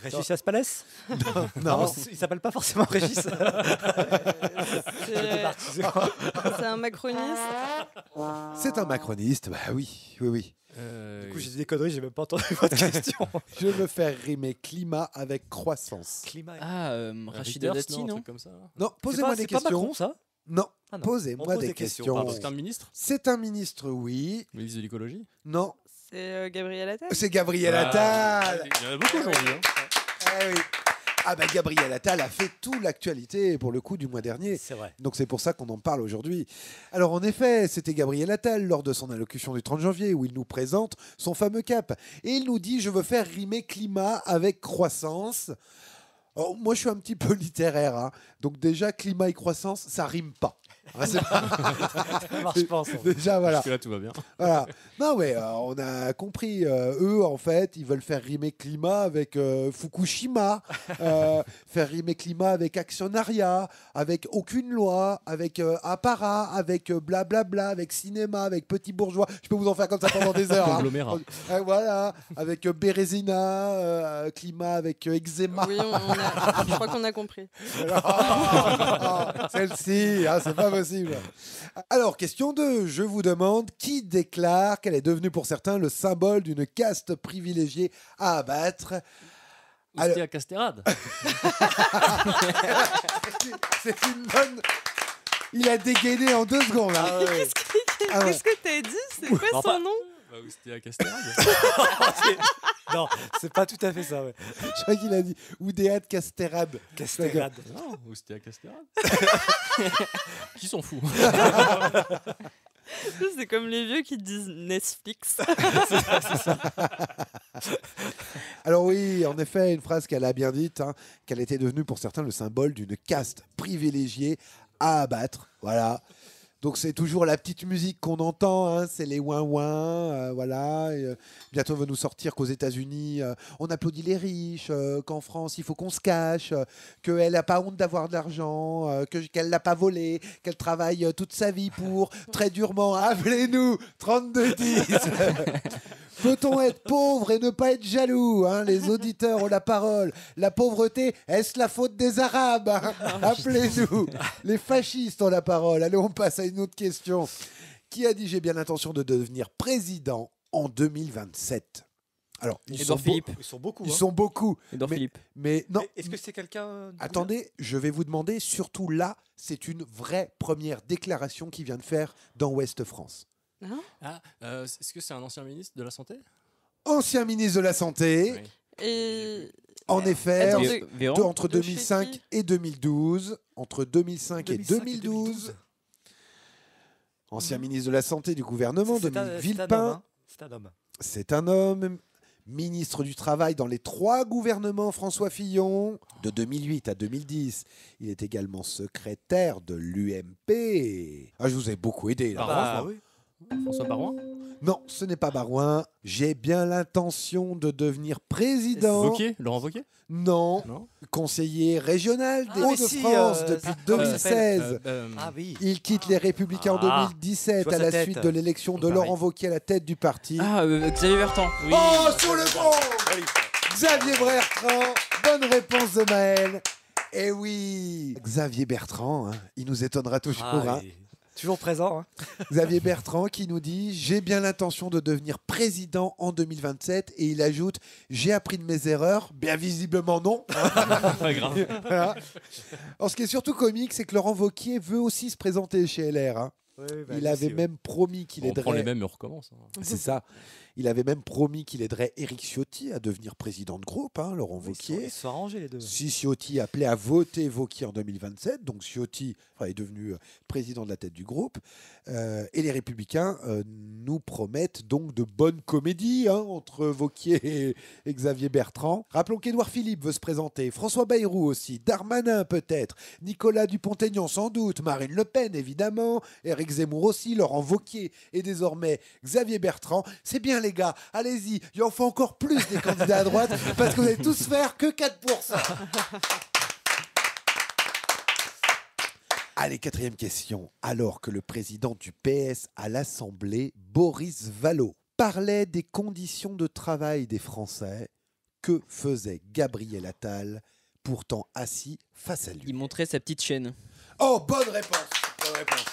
Régis Aspalès? Non. Il s'appelle pas forcément Régis. C'est un macroniste. C'est un macroniste, bah oui. Du coup, j'ai dit des conneries, j'ai même pas entendu votre question. Je veux faire rimer climat avec croissance. Climat. Rachida Reuters, Dati, un non truc comme ça. Non, posez-moi des C'est pas questions. Macron, ça? Non, Ah non. posez-moi On pose des des questions. questions, C'est un ministre? C'est un ministre, oui. Ministre de l'écologie? Non, C'est Gabriel Attal. c'est Gabriel Attal. Il y en a beaucoup aujourd'hui. Eh oui. Ah bah Gabriel Attal a fait toute l'actualité pour le coup du mois dernier. C'est vrai. Donc c'est pour ça qu'on en parle aujourd'hui. Alors en effet, c'était Gabriel Attal lors de son allocution du 30 janvier où il nous présente son fameux cap. Et il nous dit « Je veux faire rimer climat avec croissance ». Alors, moi je suis un petit peu littéraire, hein. Donc déjà climat et croissance, ça rime pas. Ah, Ça marche pas ensemble. Déjà voilà. Jusque là tout va bien. Voilà. Non mais on a compris. Eux en fait, ils veulent faire rimer climat avec Fukushima, faire rimer climat avec actionnariat, avec aucune loi, avec apparat, avec blablabla, avec cinéma, avec petit bourgeois. Je peux vous en faire comme ça pendant des heures. Hein. Conglomérat. Voilà, avec Bérésina, climat avec eczéma. Oui, je crois qu'on a compris. Celle-ci, hein, c'est pas possible. Alors, question 2. Je vous demande qui déclare qu'elle est devenue pour certains le symbole d'une caste privilégiée à abattre. Oustia Casterade. C'est une bonne... Il a dégainé en 2 secondes. Hein. Qu'est-ce que t'as dit? C'est quoi son nom? Oustia Casterade. Non, c'est pas tout à fait ça. Ouais. Je crois qu'il a dit Oudéat Casterade. Casterade. Non, Oustia Casterade. Qui s'en fout? C'est comme les vieux qui disent Netflix. C'est ça. Alors oui, en effet, une phrase qu'elle a bien dite, hein, qu'elle était devenue pour certains le symbole d'une caste privilégiée à abattre. Voilà. Donc c'est toujours la petite musique qu'on entend, hein, c'est les ouin-ouin, voilà. Et, bientôt on va nous sortir qu'aux États-Unis, on applaudit les riches, qu'en France il faut qu'on se cache, qu'elle n'a pas honte d'avoir de l'argent, qu'elle l'a pas volé, qu'elle travaille toute sa vie pour, très durement. Appelez-nous 3210. Peut-on être pauvre et ne pas être jaloux, hein? Les auditeurs ont la parole. La pauvreté, est-ce la faute des Arabes, hein? Appelez-nous. Les fascistes ont la parole. Allez, on passe à une autre question. Qui a dit j'ai bien l'intention de devenir président en 2027? Alors, Édouard Philippe. Ils sont beaucoup. Ils sont beaucoup. Édouard Philippe. Mais non. Est-ce que c'est quelqu'un... Attendez, je vais vous demander, surtout là, c'est une vraie première déclaration qu'il vient de faire dans Ouest France. Est-ce que c'est un ancien ministre de la Santé? Ancien ministre de la Santé. Oui. Et En effet, Véran entre 2005 et 2012. Entre 2005 et 2012. Ancien ministre de la Santé du gouvernement, Dominique Villepin. C'est un homme. C'est un homme. Ministre du Travail dans les 3 gouvernements François Fillon, de 2008 à 2010. Il est également secrétaire de l'UMP. Ah, je vous ai beaucoup aidé là. Ah oui. François Barouin? Non, ce n'est pas Barouin. J'ai bien l'intention de devenir président. Wauquiez? Laurent Wauquiez? Non. Conseiller régional des Hauts-de-France depuis 2016. Ah oui. Il quitte les Républicains en 2017 à la suite de l'élection de Laurent Wauquiez à la tête du parti. Xavier Bertrand. Oh, sur le bon Xavier Bertrand. Bonne réponse de Maël. Eh oui, Xavier Bertrand, hein, il nous étonnera toujours. Hein. Toujours présent. Hein. Xavier Bertrand qui nous dit « J'ai bien l'intention de devenir président en 2027 » et il ajoute « J'ai appris de mes erreurs ». Bien visiblement non. Pas grave. Voilà. Alors, ce qui est surtout comique, c'est que Laurent Wauquiez veut aussi se présenter chez LR. Hein. Oui, il avait même promis qu'il aiderait... On prend les mêmes et on recommence. Hein. C'est ça. Il avait même promis qu'il aiderait Éric Ciotti à devenir président de groupe, hein, Laurent Wauquiez. Ils se sont arrangés les deux. Si Ciotti appelait à voter Wauquiez en 2027, donc Ciotti est devenu président de la tête du groupe, et les Républicains nous promettent donc de bonnes comédies entre Wauquiez et Xavier Bertrand. Rappelons qu'Édouard Philippe veut se présenter, François Bayrou aussi, Darmanin peut-être, Nicolas Dupont-Aignan sans doute, Marine Le Pen évidemment, Éric Zemmour aussi, Laurent Wauquiez et désormais Xavier Bertrand. C'est bien les gars, allez-y, il en faut encore plus des candidats à droite parce que vous allez tous faire que 4%. Allez, 4e question. Alors que le président du PS à l'Assemblée, Boris Vallaud, parlait des conditions de travail des Français, que faisait Gabriel Attal, pourtant assis face à lui? Il montrait sa petite chaîne. Oh, bonne réponse. Bonne réponse.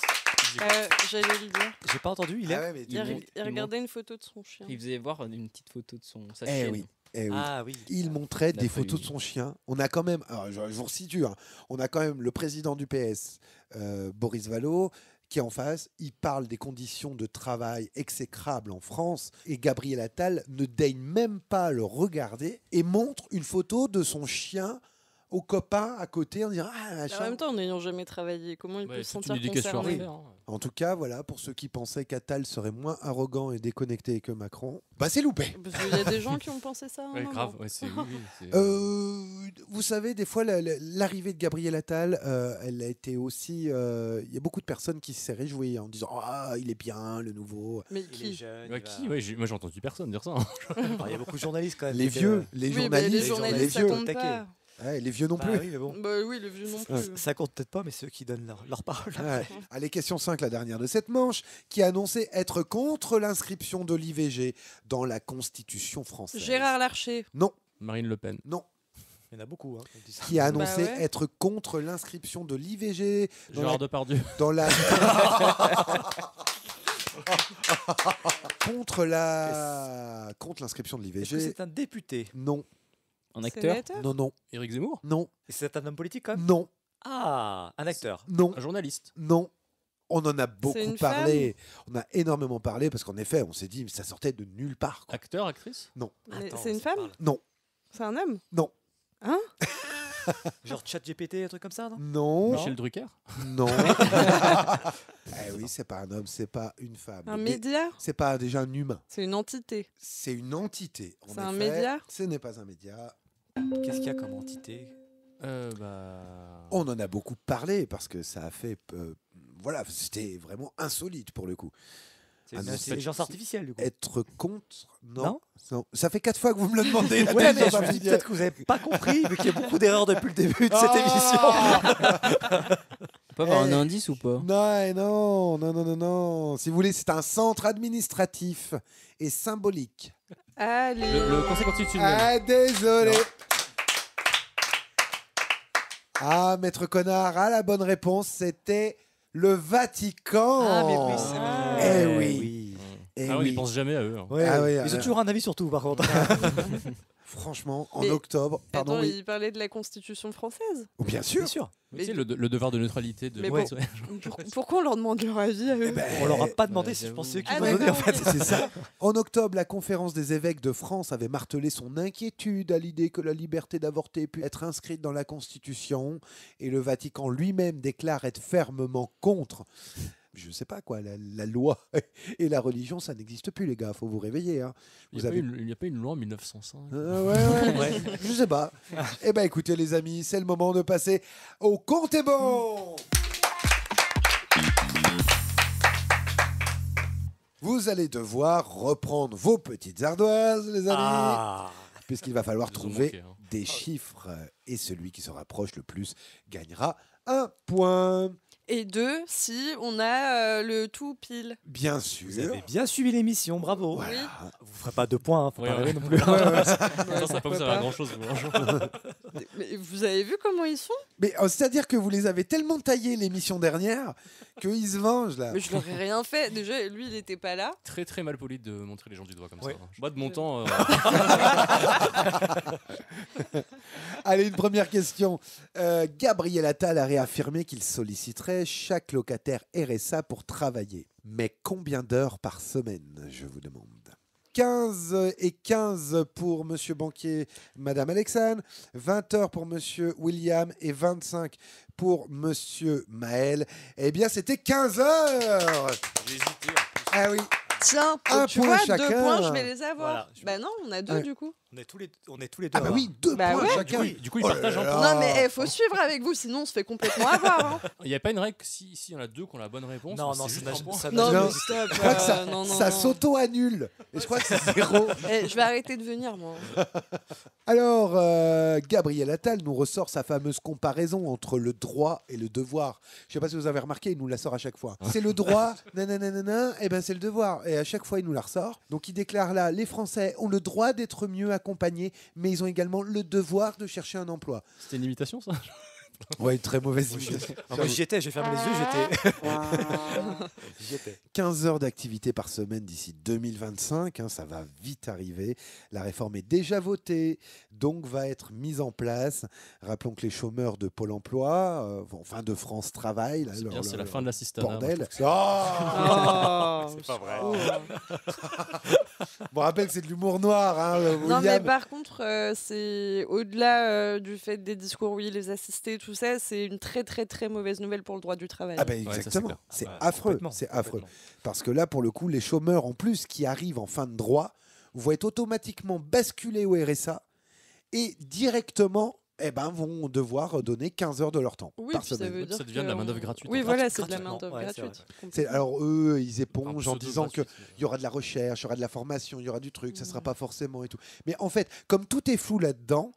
J'allais le dire. J'ai pas entendu, il est. Il regardait une photo de son chien. Il faisait voir une petite photo de sa Eh chienne. oui. Eh oui. Ah oui. Il montrait des photos de son chien. On a quand même, alors je vous resitue, hein, on a quand même le président du PS, Boris Vallaud, qui est en face. Il parle des conditions de travail exécrables en France et Gabriel Attal ne daigne même pas le regarder et montre une photo de son chien aux copains à côté en disant En même temps, en n'ayant jamais travaillé, comment il peut se sentir concerné? En tout cas, voilà, pour ceux qui pensaient qu'Attal serait moins arrogant et déconnecté que Macron, bah c'est loupé. Parce qu'il y a des gens qui ont pensé ça. Ouais, grave, ouais, vous savez, des fois, l'arrivée de Gabriel Attal, elle a été aussi... Il y a beaucoup de personnes qui se sont réjouies en disant « Ah, il est bien, le nouveau ». Mais qui jeune, moi, j'ai entendu personne dire ça. Il y a beaucoup de journalistes quand même. Les vieux, les journalistes, les journalistes, ça compte pas. Ouais, les vieux non plus. Oui, mais bon. Oui, les vieux non plus. Ça compte peut-être pas, mais ceux qui donnent leur parole. Ouais. Allez, question 5, la dernière de cette manche, qui a annoncé être contre l'inscription de l'IVG dans la Constitution française. Gérard Larcher. Non. Marine Le Pen. Non. Il y en a beaucoup. Hein, qui a annoncé être contre l'inscription de l'IVG. Gérard Depardieu. Dans la... contre l'inscription de l'IVG. Est-ce que c'est un député? Non. Un acteur? Non, non. Éric Zemmour? Non. Et c'est un homme politique quand même? Non. Ah, un acteur? Non. Un journaliste? Non. On en a beaucoup parlé. Femme? On a énormément parlé parce qu'en effet, on s'est dit que ça sortait de nulle part. Quoi. Acteur, actrice? Non. C'est une femme? Non. C'est un homme? Non. Hein? Genre ChatGPT, un truc comme ça, non? Non. Michel Drucker? Non. Eh oui, c'est pas un homme, c'est pas une femme. Un média? C'est pas déjà un humain. C'est une entité. C'est une entité. C'est un média? Ce n'est pas un média. Qu'est-ce qu'il y a comme entité? On en a beaucoup parlé parce que ça a fait... voilà, c'était vraiment insolite pour le coup. C'est une intelligence artificielle, du coup. Être contre... Non. Ça fait 4 fois que vous me le demandez. Ouais, mais je me dis peut-être que vous n'avez pas compris, vu qu'il y a beaucoup d'erreurs depuis le début de cette émission. On peut avoir un indice ou pas? Non. Si vous voulez, c'est un centre administratif et symbolique. Allez. Le Conseil constitutionnel. Ah, désolé. Ah, Maître Connard a la bonne réponse. C'était le Vatican. Ah, mais oui, c'est vrai. Eh oui. On n'y pense jamais à eux. Hein. Ouais, ils ont toujours un avis sur tout, par contre. Franchement, en octobre... Pardon, attends, il parlait de la Constitution française? Bien sûr. Bien sûr. Mais tu sais, le devoir de neutralité de... Pourquoi on leur demande leur avis à eux? On leur a pas demandé si je pensais qu'ils vont donner, en fait. C'est ça. En octobre, la conférence des évêques de France avait martelé son inquiétude à l'idée que la liberté d'avorter pu être inscrite dans la Constitution et le Vatican lui-même déclare être fermement contre. Je sais pas quoi, la loi et la religion, ça n'existe plus, les gars. Faut vous réveiller. Hein. Il n'y a pas une loi en 1905. Ouais. Je sais pas. Eh ben, écoutez, les amis, c'est le moment de passer au compte est bon. Vous allez devoir reprendre vos petites ardoises, les amis. Puisqu'il va falloir trouver des chiffres. Et celui qui se rapproche le plus gagnera un point. Et 2, si on a le tout pile. Bien sûr. Vous avez bien suivi l'émission, bravo. Oui. Vous ne ferez pas 2 points, faut pas rêver non plus. Ça va pas vous servir à grand chose. Mais vous avez vu comment ils sont? Mais c'est-à-dire que vous les avez tellement taillés l'émission dernière qu'ils se vengent là. Mais je leur ai rien fait. Déjà, lui, il était pas là. Très très mal poli de montrer les gens du doigt comme ça. Moi de mon temps. Allez, une première question. Gabriel Attal a réaffirmé qu'il solliciterait chaque locataire RSA pour travailler. Mais combien d'heures par semaine, je vous demande? 15 et 15 pour Monsieur Banquier, Madame Alexandre, 20 heures pour Monsieur William et 25 pour Monsieur Maël. Eh bien, c'était 15 heures. J'ai hésité. Ah oui. Tiens, un tu point vois, chacun. 2 points, je vais les avoir. Voilà, Bah non, on a 2 Ouais. du coup. On est tous les 2. Ah bah oui, 2 Bah points ouais. chacun. Du coup, ils Oh partagent là un là. point. Non mais il faut suivre avec vous, sinon on se fait complètement avoir. Hein. Il n'y a pas une règle que si y en a 2 qui ont la bonne réponse. Non, c'est non, juste ça un n'a- point. ça Non, Non, mais stop. Je crois que ça, non, non, ça non. s'auto-annule. Et je crois que c'est 0. Je vais arrêter de venir, moi. Alors, Gabriel Attal nous ressort sa fameuse comparaison entre le droit et le devoir. Je ne sais pas si vous avez remarqué, il nous la sort à chaque fois. C'est le droit, nanana, et ben c'est le devoir. Et à chaque fois, il nous la ressort. Donc, il déclare là, les Français ont le droit d'être mieux accompagnés, mais ils ont également le devoir de chercher un emploi. C'était une imitation, ça? Ouais, une très mauvaise imitation. Moi, j'y étais, j'ai fermé les yeux, j'y étais. 15 heures d'activité par semaine d'ici 2025, hein, ça va vite arriver. La réforme est déjà votée, donc va être mise en place. Rappelons que les chômeurs de Pôle emploi, enfin de France Travail, là, C'est leur- bien, c'est la leur fin de l'assistanat. bordel. moi, Oh, C'est pas vrai. Bon, rappelle que c'est de l'humour noir, hein, Non mais William. par contre, c'est au-delà du fait des discours, oui, les assistés, tout ça, c'est une très très très mauvaise nouvelle pour le droit du travail. Ah ben ça, c'est exactement, clair. c'est Ah bah, affreux, complètement, c'est affreux. complètement. Parce que là, pour le coup, les chômeurs en plus qui arrivent en fin de droit vont être automatiquement basculés au RSA et directement vont devoir donner 15 heures de leur temps Oui, par puis ça semaine. veut dire Ça devient de la main-d'œuvre gratuite, Oui, en fait. voilà, c'est de la Gratuitement, main-d'œuvre ouais, c'est gratuite. Alors eux, ils épongent en Enfin, disant que pseudo-gratuite. il y aura de la recherche, il y aura de la formation, il y aura du truc, ça sera pas forcément et tout. Mais en fait, comme tout est flou là-dedans,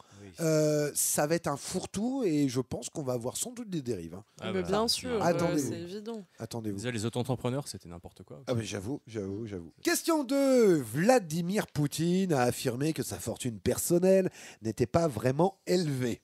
ça va être un fourre-tout et je pense qu'on va avoir sans doute des dérives. Hein. Ah Mais bah, bien sûr, Attendez-vous. c'est évident. Attendez-vous. Déjà, les auto-entrepreneurs, c'était n'importe quoi. Ah mais j'avoue. Question 2. Vladimir Poutine a affirmé que sa fortune personnelle n'était pas vraiment élevée.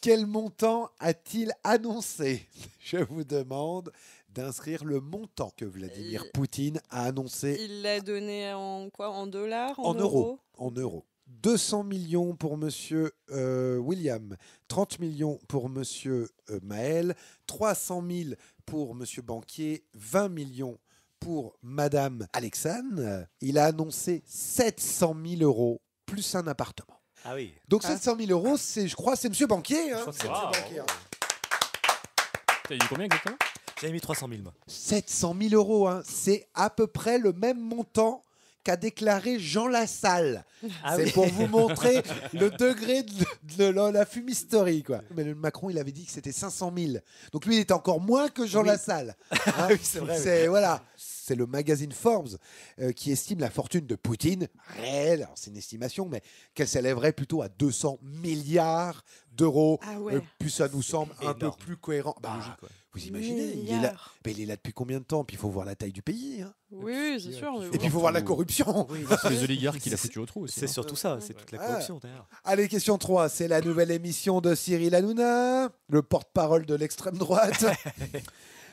Quel montant a-t-il annoncé? Je vous demande d'inscrire le montant que Vladimir Poutine a annoncé Il l'a donné en quoi? En dollars? en euros. En euros. 200 millions pour Monsieur William, 30 millions pour Monsieur Maël, 300 000 pour Monsieur Banquier, 20 millions pour Madame Alexandre. Il a annoncé 700 000 euros plus un appartement. Ah oui. Donc 700 000 euros, je crois, c'est Monsieur Banquier. Hein. Je crois que c'est Monsieur Monsieur Banquier, hein. T'as dit combien exactement? J'avais mis 300 000, moi. 700 000 euros, hein. C'est à peu près le même montant qu'a déclaré Jean Lassalle. Ah C'est oui. pour vous montrer le degré de la fumisterie, quoi. Mais le Macron, il avait dit que c'était 500 000. Donc lui, il était encore moins que Jean Oui. Lassalle. Hein. Oui, c'est vrai, oui. C'est, voilà. C'est le magazine Forbes qui estime la fortune de Poutine réelle, alors c'est une estimation, mais qu'elle s'élèverait plutôt à 200 milliards d'euros. Ah ouais. Puis ça nous semble un peu Énorme. plus cohérent. Bah, Logique, ouais. vous imaginez, il est là, Milliards. mais il est là depuis combien de temps? Puis il faut voir la taille du pays. Hein. Oui, c'est sûr. mais Et puis bon. il faut voir la corruption. C'est les oligarques qu'il a foutu au trou aussi. C'est hein. surtout ça, c'est toute la corruption derrière. Allez, question 3. C'est la nouvelle émission de Cyril Hanouna, le porte-parole de l'extrême droite.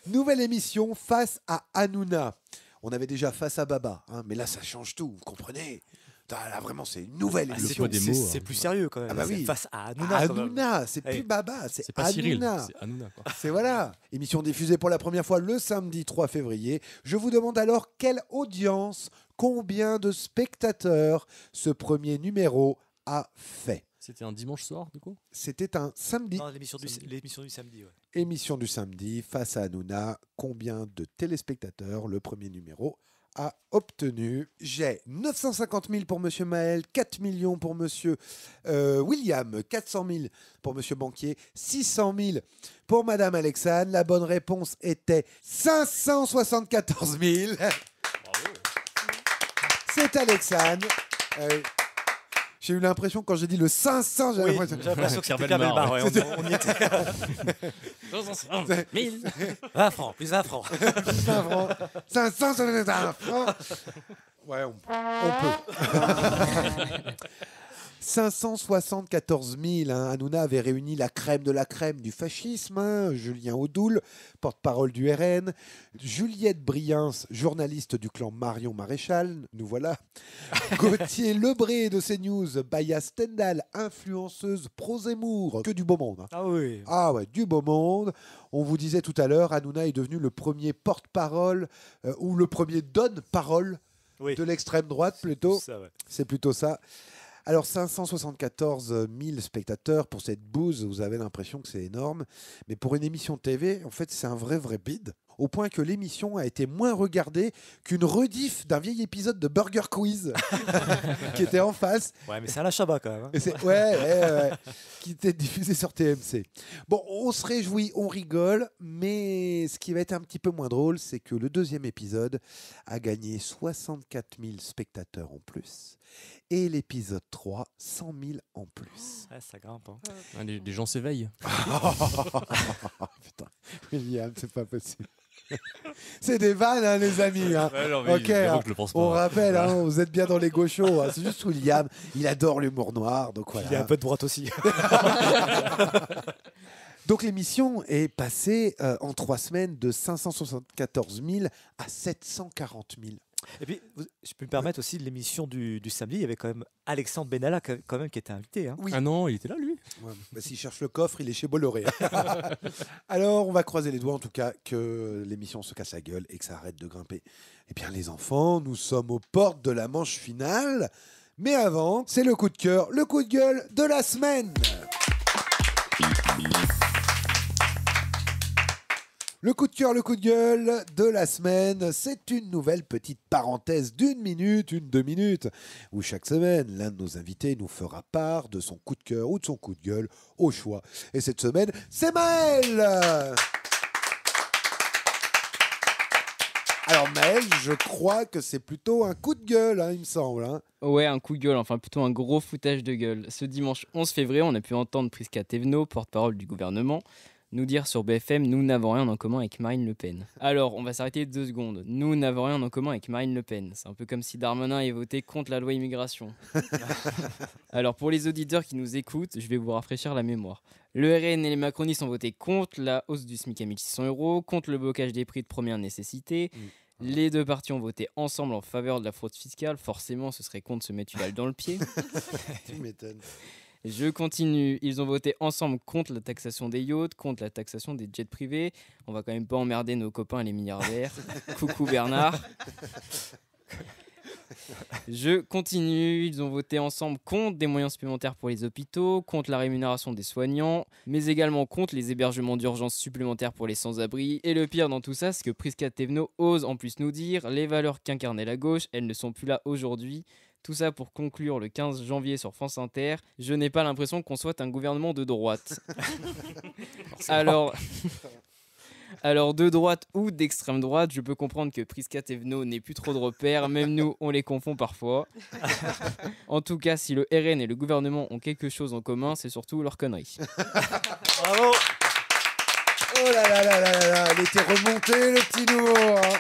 Nouvelle émission face à Hanouna. On avait déjà face à Baba, hein, mais là ça change tout, vous comprenez? Là vraiment c'est une nouvelle Ah, émission. des mots, c'est hein. plus sérieux quand même. Ah bah C'est oui. face à Hanouna. quand même. Hanouna, c'est plus Oui. Baba, c'est C'est pas Cyril, Hanouna. c'est Hanouna. Quoi. C'est voilà. Émission diffusée pour la première fois le samedi 3 février. Je vous demande alors quelle audience, combien de spectateurs ce premier numéro a fait. C'était un dimanche soir, du coup? C'était un samedi. Non, l'émission du samedi. Ouais. Émission du samedi face à Hanouna. Combien de téléspectateurs le premier numéro a obtenu. J'ai 950 000 pour Monsieur Maël, 4 millions pour Monsieur William, 400 000 pour Monsieur Banquier, 600 000 pour Madame Alexandre. La bonne réponse était 574 000. C'est Alexandre. J'ai eu l'impression, quand j'ai dit le 500, j'ai l'impression que c'était Pierre Bellemare. Ouais, on y était. 1000. 20 francs, plus 20 francs. 20 francs. 500 francs. Ouais, on peut. 574 000. Hanouna avait réuni la crème de la crème du fascisme. Julien Audoul, porte-parole du RN. Juliette Briens, journaliste du clan Marion Maréchal. Nous voilà. Gauthier Lebré de CNews. Baya Stendhal, influenceuse pro-Zemmour. Que du beau monde. Ah oui. Ah ouais, du beau monde. On vous disait tout à l'heure, Hanouna est devenu le premier porte-parole ou le premier donne-parole de l'extrême droite plutôt. C'est plutôt ça. Alors 574 000 spectateurs pour cette bouse, vous avez l'impression que c'est énorme. Mais pour une émission TV, en fait, c'est un vrai bide. Au point que l'émission a été moins regardée qu'une rediff d'un vieil épisode de Burger Quiz qui était en face. Ouais, mais c'est Alain Chabat quand même. Hein. Ouais. Qui était diffusé sur TMC. Bon, on se réjouit, on rigole, mais ce qui va être un petit peu moins drôle, c'est que le deuxième épisode a gagné 64 000 spectateurs en plus. Et l'épisode 3, 100 000 en plus. Ouais, ça grimpe. Hein. Les gens s'éveillent. Putain, William, c'est pas possible. C'est des vannes, hein, les amis. Hein. Ouais, non, ok, hein, je le pense pas. on rappelle, hein, vous êtes bien dans les gauchos. Hein. C'est juste William, il adore l'humour noir. Donc voilà. Il est un peu de droite aussi. Donc l'émission est passée en 3 semaines de 574 000 à 740 000. Et puis, je peux me permettre aussi de l'émission du samedi, il y avait quand même Alexandre Benalla quand même qui était invité. Hein. Oui. Ah non, il était là lui. Ouais, bah, s'il cherche le coffre, il est chez Bolloré. Alors, on va croiser les doigts en tout cas que l'émission se casse la gueule et que ça arrête de grimper. Eh bien les enfants, nous sommes aux portes de la manche finale. Mais avant, c'est le coup de cœur, le coup de gueule de la semaine. Le coup de cœur, le coup de gueule de la semaine, c'est une nouvelle petite parenthèse d'1 minute, 2 minutes, où chaque semaine, l'un de nos invités nous fera part de son coup de cœur ou de son coup de gueule au choix. Et cette semaine, c'est Maël. Alors Maël, je crois que c'est plutôt un coup de gueule, hein, il me semble. Hein. Ouais, un coup de gueule, enfin plutôt un gros foutage de gueule. Ce dimanche 11 février, on a pu entendre Prisca Thévenot, porte-parole du gouvernement, nous dire sur BFM « Nous n'avons rien en commun avec Marine Le Pen ». Alors, on va s'arrêter 2 secondes. Nous n'avons rien en commun avec Marine Le Pen. C'est un peu comme si Darmanin ait voté contre la loi immigration. Alors, pour les auditeurs qui nous écoutent, je vais vous rafraîchir la mémoire. Le RN et les macronistes ont voté contre la hausse du SMIC à 1 600 €, contre le blocage des prix de première nécessité. Les 2 partis ont voté ensemble en faveur de la fraude fiscale. Forcément, ce serait con de se mettre une balle dans le pied. Tu m'étonnes. Je continue. Ils ont voté ensemble contre la taxation des yachts, contre la taxation des jets privés. On va quand même pas emmerder nos copains les milliardaires. Coucou Bernard. Je continue. Ils ont voté ensemble contre des moyens supplémentaires pour les hôpitaux, contre la rémunération des soignants, mais également contre les hébergements d'urgence supplémentaires pour les sans-abri. Et le pire dans tout ça, c'est que Prisca Thévenot ose en plus nous dire les valeurs qu'incarnait la gauche, elles ne sont plus là aujourd'hui. Tout ça pour conclure le 15 janvier sur France Inter. Je n'ai pas l'impression qu'on soit un gouvernement de droite. Alors, de droite ou d'extrême droite, je peux comprendre que Prisca Thévenot n'ait plus trop de repères. Même nous, on les confond parfois. En tout cas, si le RN et le gouvernement ont quelque chose en commun, c'est surtout leur connerie. Bravo. Oh là là là là là là, il était remonté le petit nouveau. Hein.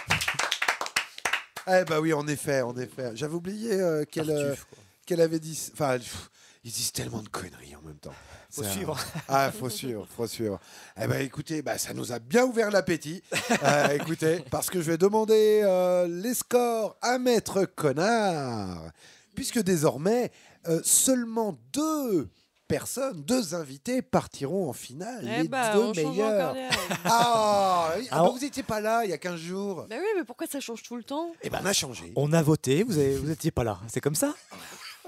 Eh bah oui, en effet. J'avais oublié qu'elle avait dit... Enfin, ils disent tellement de conneries en même temps. Faut suivre. Ah, faut suivre. Eh ben écoutez, ça nous a bien ouvert l'appétit. Écoutez, parce que je vais demander les scores à Maître Connard. Puisque désormais, seulement 2 invités partiront en finale. Les 2 meilleurs. Vous n'étiez pas là il y a 15 jours. Bah oui, mais pourquoi ça change tout le temps ? Eh ben, on a changé. On a voté, vous n'étiez pas là. C'est comme ça ?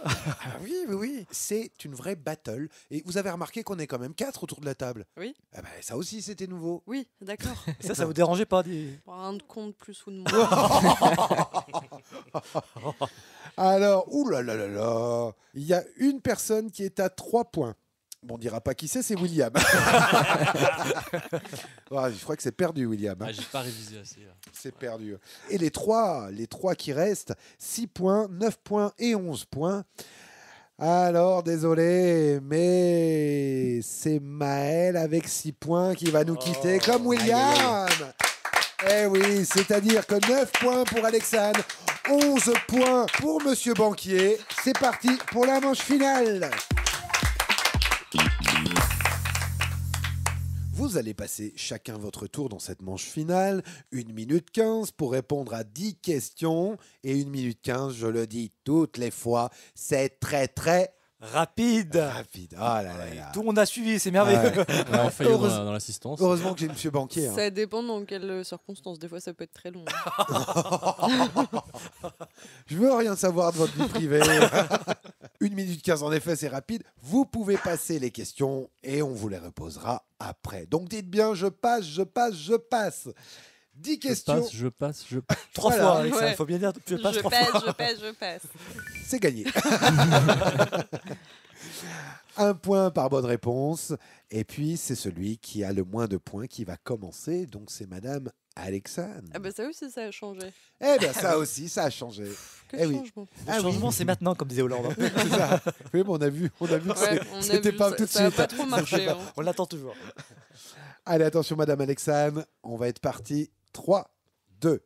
Ah oui. C'est une vraie battle. Et vous avez remarqué qu'on est quand même 4 autour de la table. Oui. Ah bah, ça aussi, c'était nouveau. Oui, d'accord. Et ça vous dérangeait pas Un de compte plus ou de moins. Alors, oulalalala, il y a une personne qui est à 3 points. Bon, on dira pas qui c'est William. Je crois que c'est perdu, William. J'ai pas révisé assez. C'est perdu. Et les trois qui restent, 6 points, 9 points et 11 points. Alors, désolé, mais c'est Maël avec 6 points qui va nous quitter comme William. Eh oui, c'est-à-dire que 9 points pour Alexandre, 11 points pour Monsieur Banquier. C'est parti pour la manche finale. Vous allez passer chacun votre tour dans cette manche finale. 1 minute 15 pour répondre à 10 questions. Et 1 minute 15, je le dis toutes les fois, c'est très très rapide. Ah là là. Tout le monde a suivi, c'est merveilleux. On fait dans l'assistance. Heureusement que j'ai Monsieur Banquier. Ça dépend dans quelles circonstances. Des fois, ça peut être très long. Je veux rien savoir de votre vie privée. 1 minute 15, en effet, c'est rapide. Vous pouvez passer les questions et on vous les reposera après. Donc dites bien, je passe. 10 questions. Je passe. 3 fois, Alexandre, il faut bien dire je passe 3 fois. Je passe. C'est gagné. 1 point par bonne réponse. Et puis, c'est celui qui a le moins de points qui va commencer. Donc, c'est Madame Alexandre. Ah bah ça aussi, ça a changé. Eh bien, ça aussi, ça a changé. Quel changement. Le changement, c'est maintenant, comme disait Hollande. C'est ça. Oui, mais on a vu que c'était pas tout de ça suite. n'a pas trop marché. Hein. On l'attend toujours. Allez, attention, Madame Alexandre. On va être parti. 3, 2,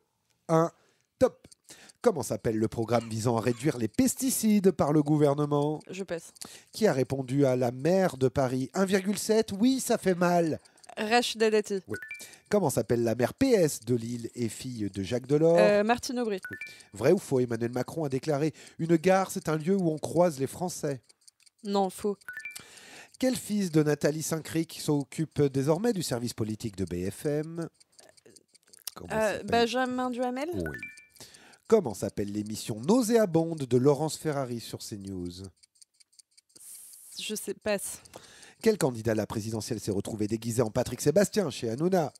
1, top. Comment s'appelle le programme visant à réduire les pesticides par le gouvernement? Je passe. Qui a répondu à la maire de Paris? 1,7, oui, ça fait mal. Rachida Dati. Oui. Comment s'appelle la maire PS de Lille et fille de Jacques Delors? Martine Aubry. Oui. Vrai ou faux? Emmanuel Macron a déclaré « Une gare, c'est un lieu où on croise les Français ». Non, faux. Quel fils de Nathalie Saint-Cric s'occupe désormais du service politique de BFM? Benjamin Duhamel. Oui. Comment s'appelle l'émission nauséabonde de Laurence Ferrari sur CNews? Je sais, passe. Quel candidat à la présidentielle s'est retrouvé déguisé en Patrick Sébastien chez Hanouna?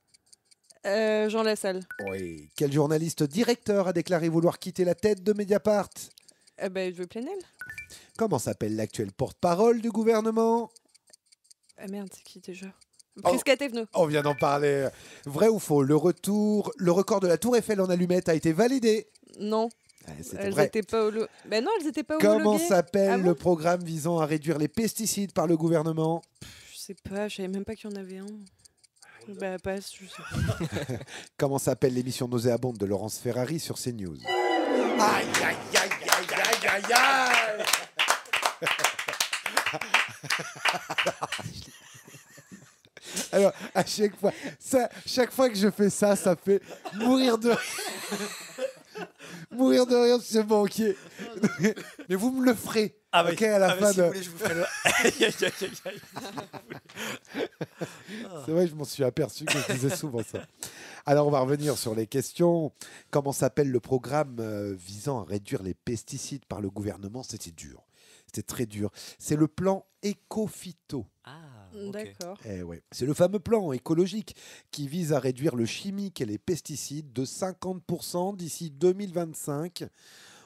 Jean Lassalle. Oui. Quel journaliste directeur a déclaré vouloir quitter la tête de Mediapart? Yves Plenel. Comment s'appelle l'actuel porte-parole du gouvernement? Ah merde, c'est qui déjà? Prisca Thévenot. On vient d'en parler. Vrai ou faux? Le record de la Tour Eiffel en allumettes a été validé? Non. C'était Elles vrai. n'étaient pas non, elles n'étaient pas homologuées. Comment s'appelle bon le programme visant à réduire les pesticides par le gouvernement? Je sais pas, je savais même pas qu'il y en avait un. Passe, je sais. Comment s'appelle l'émission nauséabonde de Laurence Ferrari sur CNews? Aïe, aïe, aïe, aïe, aïe, aïe, aïe. Alors, à chaque fois que je fais ça, ça fait mourir de rire. Mourir de rire, ce banquier. Mais vous me le ferez. Ah oui. Ok, à la fin si de. vous voulez, je vous ferai le. C'est vrai, je m'en suis aperçu que je disais souvent ça. Alors, on va revenir sur les questions. Comment s'appelle le programme visant à réduire les pesticides par le gouvernement? C'était dur. C'était très dur. C'est le plan Éco-Phyto. Okay. D'accord. Eh ouais. C'est le fameux plan écologique qui vise à réduire le chimique et les pesticides de 50% d'ici 2025.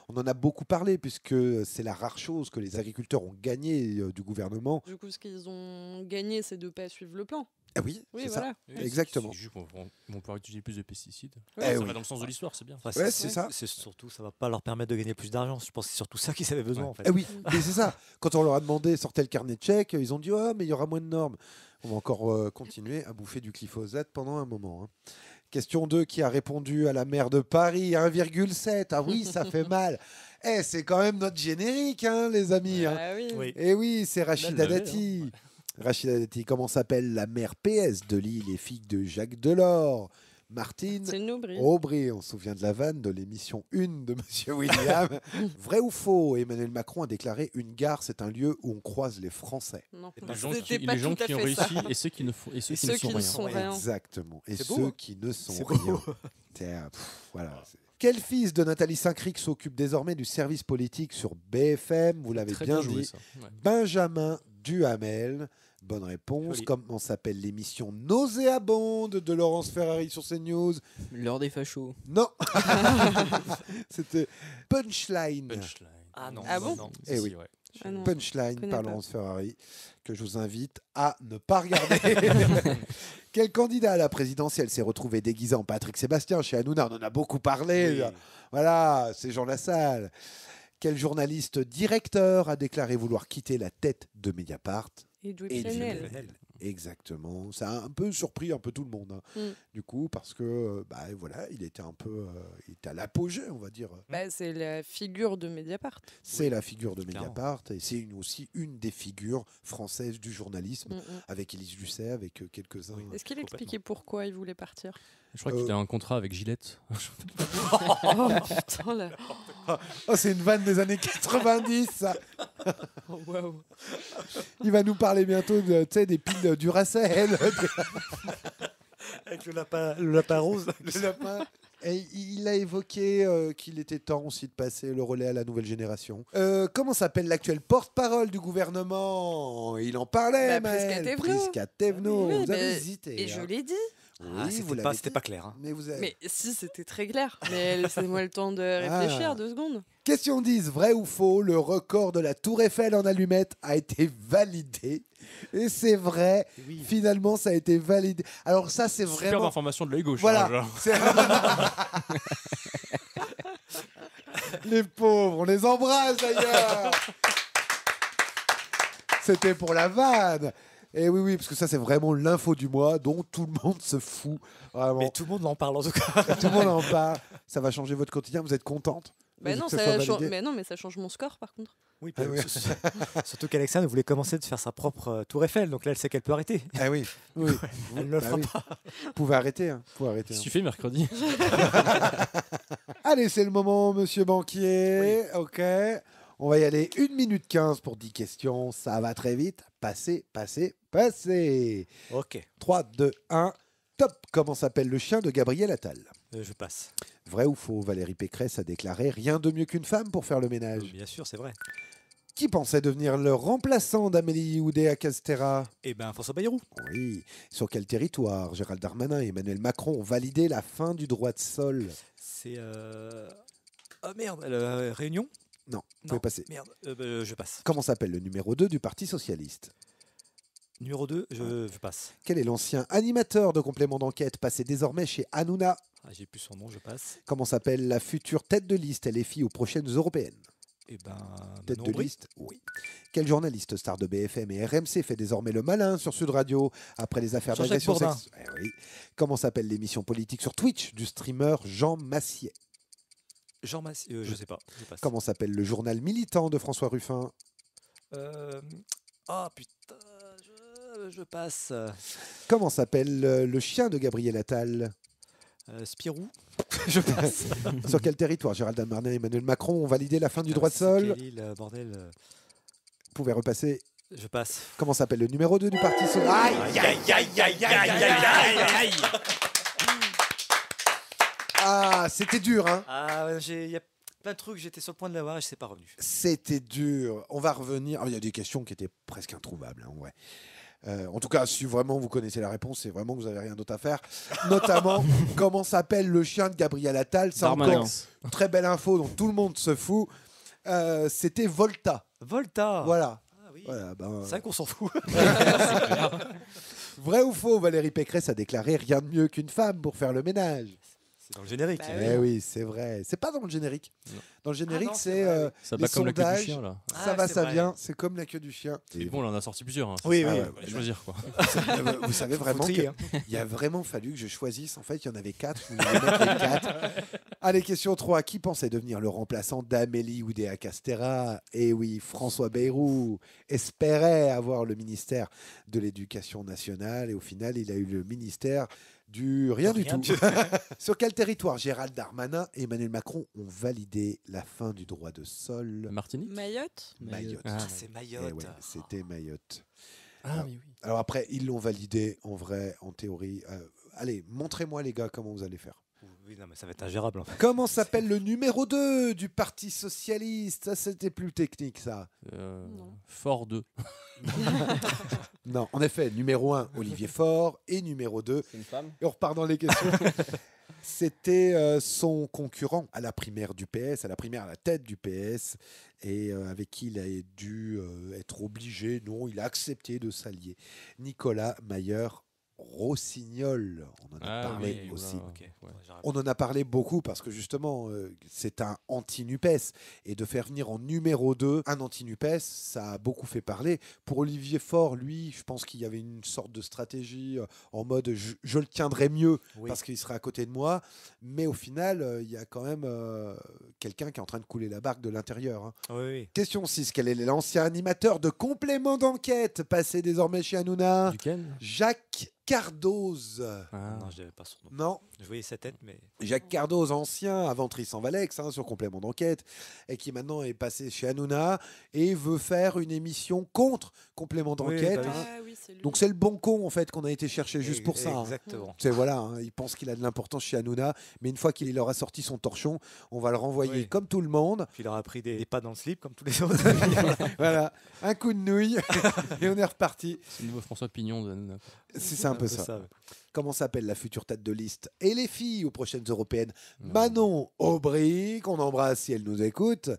On en a beaucoup parlé puisque c'est la rare chose que les agriculteurs ont gagné du gouvernement. Du coup, ce qu'ils ont gagné, c'est de ne pas suivre le plan. Ah oui, Oui, c'est voilà. ça. Oui, Exactement. C'est juste qu'on va pouvoir utiliser plus de pesticides. Eh Ça oui. va dans le sens de l'histoire, c'est bien. Enfin, Ouais, c'est ça. C'est surtout, ça va pas leur permettre de gagner plus d'argent. Je pense que c'est surtout ça qu'ils avaient besoin en fait. Eh oui, mais c'est ça. Quand on leur a demandé sortez le carnet de chèques, ils ont dit oh mais il y aura moins de normes. On va encore continuer à bouffer du glyphosate pendant un moment. Hein. Question 2, qui a répondu à la maire de Paris? 1,7. Ah oui, ça fait mal. Eh, c'est quand même notre générique, hein, les amis. Hein. Ah oui. Oui. Eh oui, c'est Rachida l'avait, Dati. Rachida Dati, comment s'appelle la maire PS de Lille et fille de Jacques Delors? Martine Aubry. On se souvient de la vanne de l'émission 1 de Monsieur William. Vrai ou faux? Emmanuel Macron a déclaré une gare, c'est un lieu où on croise les Français. Non, Les gens c'était qui, pas les gens tout à qui ont fait réussi ça. et ceux qui ne font et ceux qui ceux ne sont qui ne rien. sont rien. Exactement. Et C'est ceux beau, hein. qui ne sont C'est rien. beau. Voilà. Quel fils de Nathalie Saint-Cric s'occupe désormais du service politique sur BFM? Vous l'avez Très bien joué, dit. ça. Ouais. Benjamin Duhamel. Bonne réponse. Joli. Comment s'appelle l'émission nauséabonde de Laurence Ferrari sur CNews? L'heure des fachos. Non. C'était Punchline. Ah non. Ah bon non. Eh Si, oui. ouais. Ah non, Punchline je connais par pas. Laurence Ferrari, que je vous invite à ne pas regarder. Quel candidat à la présidentielle s'est retrouvé déguisé en Patrick Sébastien chez Hanouna? On en a beaucoup parlé. Oui. Voilà, c'est Jean Lassalle. Quel journaliste directeur a déclaré vouloir quitter la tête de Mediapart? Edwin Edwin Plenel. Plenel. Exactement. Ça a un peu surpris un peu tout le monde, hein. Du coup, parce que voilà, il était un peu, il était à l'apogée, on va dire. Bah, c'est la figure de Mediapart. C'est la figure de clairement. Mediapart et c'est aussi une des figures françaises du journalisme, avec Élise Lucet, avec quelques-uns. Est-ce qu'il expliquait pourquoi il voulait partir? Je crois qu'il a un contrat avec Gillette. Oh putain là. Oh, c'est une vanne des années 90, ça. Oh, waouh. Il va nous parler bientôt de, des piles Duracell. Avec le lapin rose. Le lapin. Et il a évoqué qu'il était temps aussi de passer le relais à la nouvelle génération. Comment s'appelle l'actuel porte-parole du gouvernement? Il en parlait, Bah, Prisca Maël. Thévenot. Prisca Thévenot. Oui, Vous avez mais- hésité. Et je hein. l'ai dit. Oui, vous l'avez C'était dit. pas clair. Hein. Mais vous avez... Mais si, c'était très clair. Mais laissez-moi le temps de réfléchir 2 secondes. Question 10, vrai ou faux, le record de la Tour Eiffel en allumettes a été validé. Et c'est vrai, finalement ça a été validé. Alors ça c'est Super vraiment... d'information de l'œil gauche. Voilà. hein, genre. C'est- Les pauvres, on les embrasse d'ailleurs. C'était pour la vanne. Et oui, parce que ça c'est vraiment l'info du mois dont tout le monde se fout. Vraiment. Mais tout le monde en parle en tout cas. Tout le monde en parle. Ça va changer votre quotidien, vous êtes contente? Bah non, Que ça ça soit change... validé mais non, mais ça change mon score par contre. Oui, Ah oui. surtout qu'Alexandre voulait commencer de faire sa propre tour Eiffel, donc là elle sait qu'elle peut arrêter. Ah oui, oui. Elle ne le fera oui. pas. Vous pouvez arrêter. Hein. Vous pouvez arrêter, Qu'est-ce hein. que tu fais mercredi? Allez, c'est le moment, monsieur Banquier. Ok. On va y aller 1 minute 15 pour 10 questions. Ça va très vite. Passez. Ok. 3, 2, 1. Top. Comment s'appelle le chien de Gabriel Attal? Je passe. Vrai ou faux? Valérie Pécresse a déclaré rien de mieux qu'une femme pour faire le ménage. Bien sûr, c'est vrai. Qui pensait devenir le remplaçant d'Amélie Oudéa-Castéra? Eh bien, François Bayrou. Oui. Sur quel territoire Gérald Darmanin et Emmanuel Macron ont validé la fin du droit de sol? C'est. Oh merde, Réunion? Non, vous pouvez passer. Merde, je passe. Comment s'appelle le numéro 2 du Parti Socialiste? Numéro 2, je passe. Quel est l'ancien animateur de complément d'enquête passé désormais chez Hanouna? J'ai plus son nom, je passe. Comment s'appelle la future tête de liste LFI aux prochaines européennes? Eh ben, Tête Manon de Brie. liste? Oui. Quel journaliste star de BFM et RMC fait désormais le malin sur Sud Radio après les affaires Jean-Jacques d'agression Bourdin. sexuelle? Oui. Comment s'appelle l'émission politique sur Twitch du streamer Jean Massier? Jean Massier, je sais pas, je passe. Comment s'appelle le journal militant de François Ruffin? Ah putain, je passe. Comment s'appelle le chien de Gabriel Attal? Spirou. Je passe. Sur quel territoire Gérald Darmanin et Emmanuel Macron ont validé la fin du droit de sol? Quelle île, bordel. Vous pouvez repasser. Je passe. Comment s'appelle le numéro 2 du Parti Socialiste? Aïe. Ah, c'était dur, hein? Ah, il y a plein de trucs, j'étais sur le point de l'avoir et je sais pas revenu. C'était dur. On va revenir. Il y a des questions qui étaient presque introuvables, hein, ouais. En tout cas, si vraiment vous connaissez la réponse, c'est vraiment que vous n'avez rien d'autre à faire. Notamment, comment s'appelle le chien de Gabriel Attal? C'est encore une très belle info dont tout le monde se fout. C'était Volta. Volta. Voilà. Ah oui. Voilà, c'est vrai qu'on s'en fout. Vrai ou faux, Valérie Pécresse a déclaré rien de mieux qu'une femme pour faire le ménage? C'est dans le générique. Eh oui, c'est vrai. C'est pas dans le générique. Non. Dans le générique, non, c'est Ça les bat comme la queue du sondages. chien, là. Ça va, c'est ça vrai. vient. C'est comme la queue du chien. Et bon, là, on a sorti plusieurs. Hein. Oui, Ça, oui. fallait choisir, quoi. Vous savez vraiment trier, hein. qu'il a vraiment fallu que je choisisse. En fait, il y en avait 4. Vous allez mettre les 4. Allez, question 3. Qui pensait devenir le remplaçant d'Amélie Oudéa-Castéra? Eh oui, François Bayrou espérait avoir le ministère de l'Éducation nationale. Et au final, il a eu le ministère du rien du tout. Sur quel territoire Gérald Darmanin et Emmanuel Macron ont validé la fin du droit de sol? Martinique? Mayotte. Mayotte. Ah, c'est Mayotte. Eh ouais, c'était Mayotte. Ah, oui, oui. Alors après, ils l'ont validé en vrai, en théorie. Allez, montrez-moi les gars comment vous allez faire. Oui, non, mais ça va être ingérable. En fait. Comment s'appelle le numéro 2 du Parti Socialiste? Ça, c'était plus technique, ça. Faure 2. Non, en effet, numéro 1, Olivier Faure, et numéro 2... C'est une femme. Et on repart dans les questions. C'était son concurrent à la primaire du PS, à la tête du PS, et avec qui il a dû être obligé, non, il a accepté de s'allier. Nicolas Mayer-Rossignol, on en a parlé aussi. Okay. Ouais, on en a parlé beaucoup parce que justement, c'est un anti-NUPES. Et de faire venir en numéro 2 un anti-NUPES, ça a beaucoup fait parler. Pour Olivier Faure, lui, je pense qu'il y avait une sorte de stratégie en mode je le tiendrai mieux parce qu'il sera à côté de moi. Mais au final, il y a quand même quelqu'un qui est en train de couler la barque de l'intérieur. Hein. Oui. Question 6. Quel est l'ancien animateur de complément d'enquête passé désormais chez Hanouna? Duquel? Jacques Cardoz. Non, je n'avais pas son nom. Non. Je voyais sa tête, mais... Jacques Cardoz, ancien, avant Tristan Valex, sur complément d'enquête, et qui maintenant est passé chez Hanouna et veut faire une émission contre complément d'enquête. Donc c'est le bon con, en fait, qu'on a été chercher juste pour ça. Exactement. C'est voilà, il pense qu'il a de l'importance chez Hanouna, mais une fois qu'il aura sorti son torchon, on va le renvoyer comme tout le monde. Puis il aura pris des pas dans le slip, comme tous les autres. Voilà, un coup de nouille, et on est reparti. C'est le nouveau François Pignon de Hanouna. C'est un peu ça. Comment s'appelle la future tête de liste et les filles aux prochaines européennes? Manon Aubry, qu'on embrasse si elle nous écoute.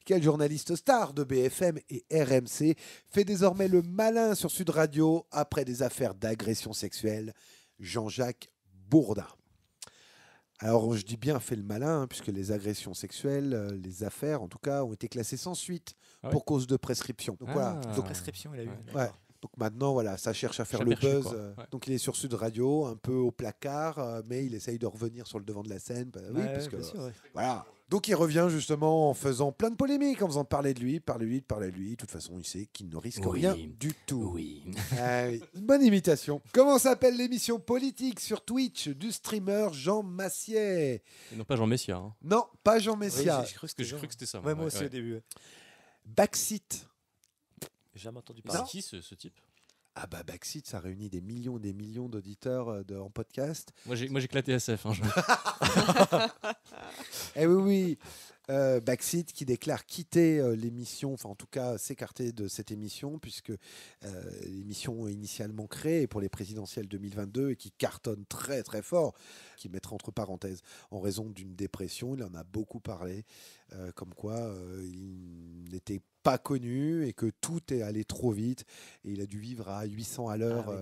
Quel journaliste star de BFM et RMC fait désormais le malin sur Sud Radio après des affaires d'agression sexuelle? Jean-Jacques Bourdin. Alors, je dis bien fait le malin, puisque les agressions sexuelles, les affaires, en tout cas, ont été classées sans suite pour cause de prescription. Donc voilà. Donc prescription, il a eu. Ouais. Donc maintenant, voilà, ça cherche à faire le buzz. Donc il est sur Sud Radio, un peu au placard, mais il essaye de revenir sur le devant de la scène. Parce que, voilà. Donc il revient justement en faisant plein de polémiques, en faisant parler de lui. De toute façon, il sait qu'il ne risque rien du tout. Oui. Bonne imitation. Comment s'appelle l'émission politique sur Twitch du streamer Jean Massier? Et non pas Jean Messia. Hein. Non, pas Jean Messia. Oui, j'ai cru que c'était ça. Moi aussi au début. Backseat. J'ai jamais entendu parler. C'est qui ce type? Ah bah Backseat, ça réunit des millions d'auditeurs en podcast. Moi j'ai éclaté SF. Eh oui. Backseat qui déclare quitter l'émission, enfin en tout cas s'écarter de cette émission puisque l'émission initialement créée pour les présidentielles 2022 et qui cartonne très très fort, qui mettra entre parenthèses en raison d'une dépression. Il en a beaucoup parlé, comme quoi il n'était pas connu et que tout est allé trop vite et il a dû vivre à 800 à l'heure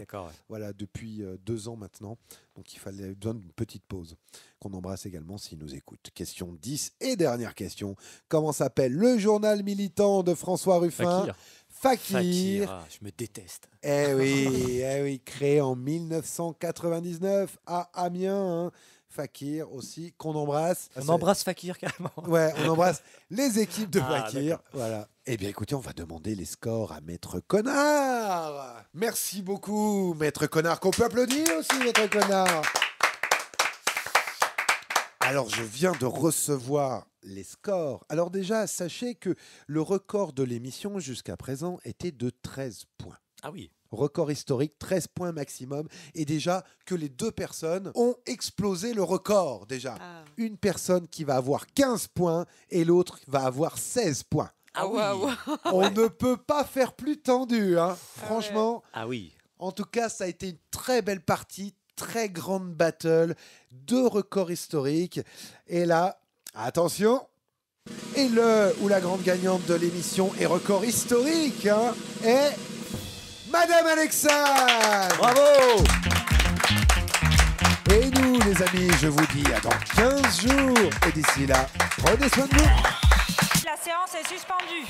voilà, depuis 2 ans maintenant. Donc il fallait besoin d'une petite pause qu'on embrasse également s'il nous écoute. Question 10 et dernière question. Comment s'appelle le journal militant de François Ruffin? Fakir. Je me déteste. Eh oui, créé en 1999 à Amiens. Fakir aussi, qu'on embrasse. On embrasse Fakir carrément. Ouais, on embrasse les équipes de Fakir. Voilà. Eh bien, écoutez, on va demander les scores à Maître Connard. Merci beaucoup, Maître Connard, qu'on peut applaudir aussi, Maître Connard. Alors, je viens de recevoir les scores. Alors déjà, sachez que le record de l'émission jusqu'à présent était de 13 points. Ah oui. Record historique, 13 points maximum. Et déjà que les 2 personnes ont explosé le record. Déjà, une personne qui va avoir 15 points et l'autre va avoir 16 points. Ah oui. On ne peut pas faire plus tendu, hein. Franchement. Ah oui. En tout cas, ça a été une très belle partie, très grande battle, 2 records historiques. Et là, attention. Et le ou la grande gagnante de l'émission et record historique est Madame Alexandre. Bravo. Et nous, les amis, je vous dis à dans 15 jours. Et d'ici là, prenez soin de vous. La séance est suspendue.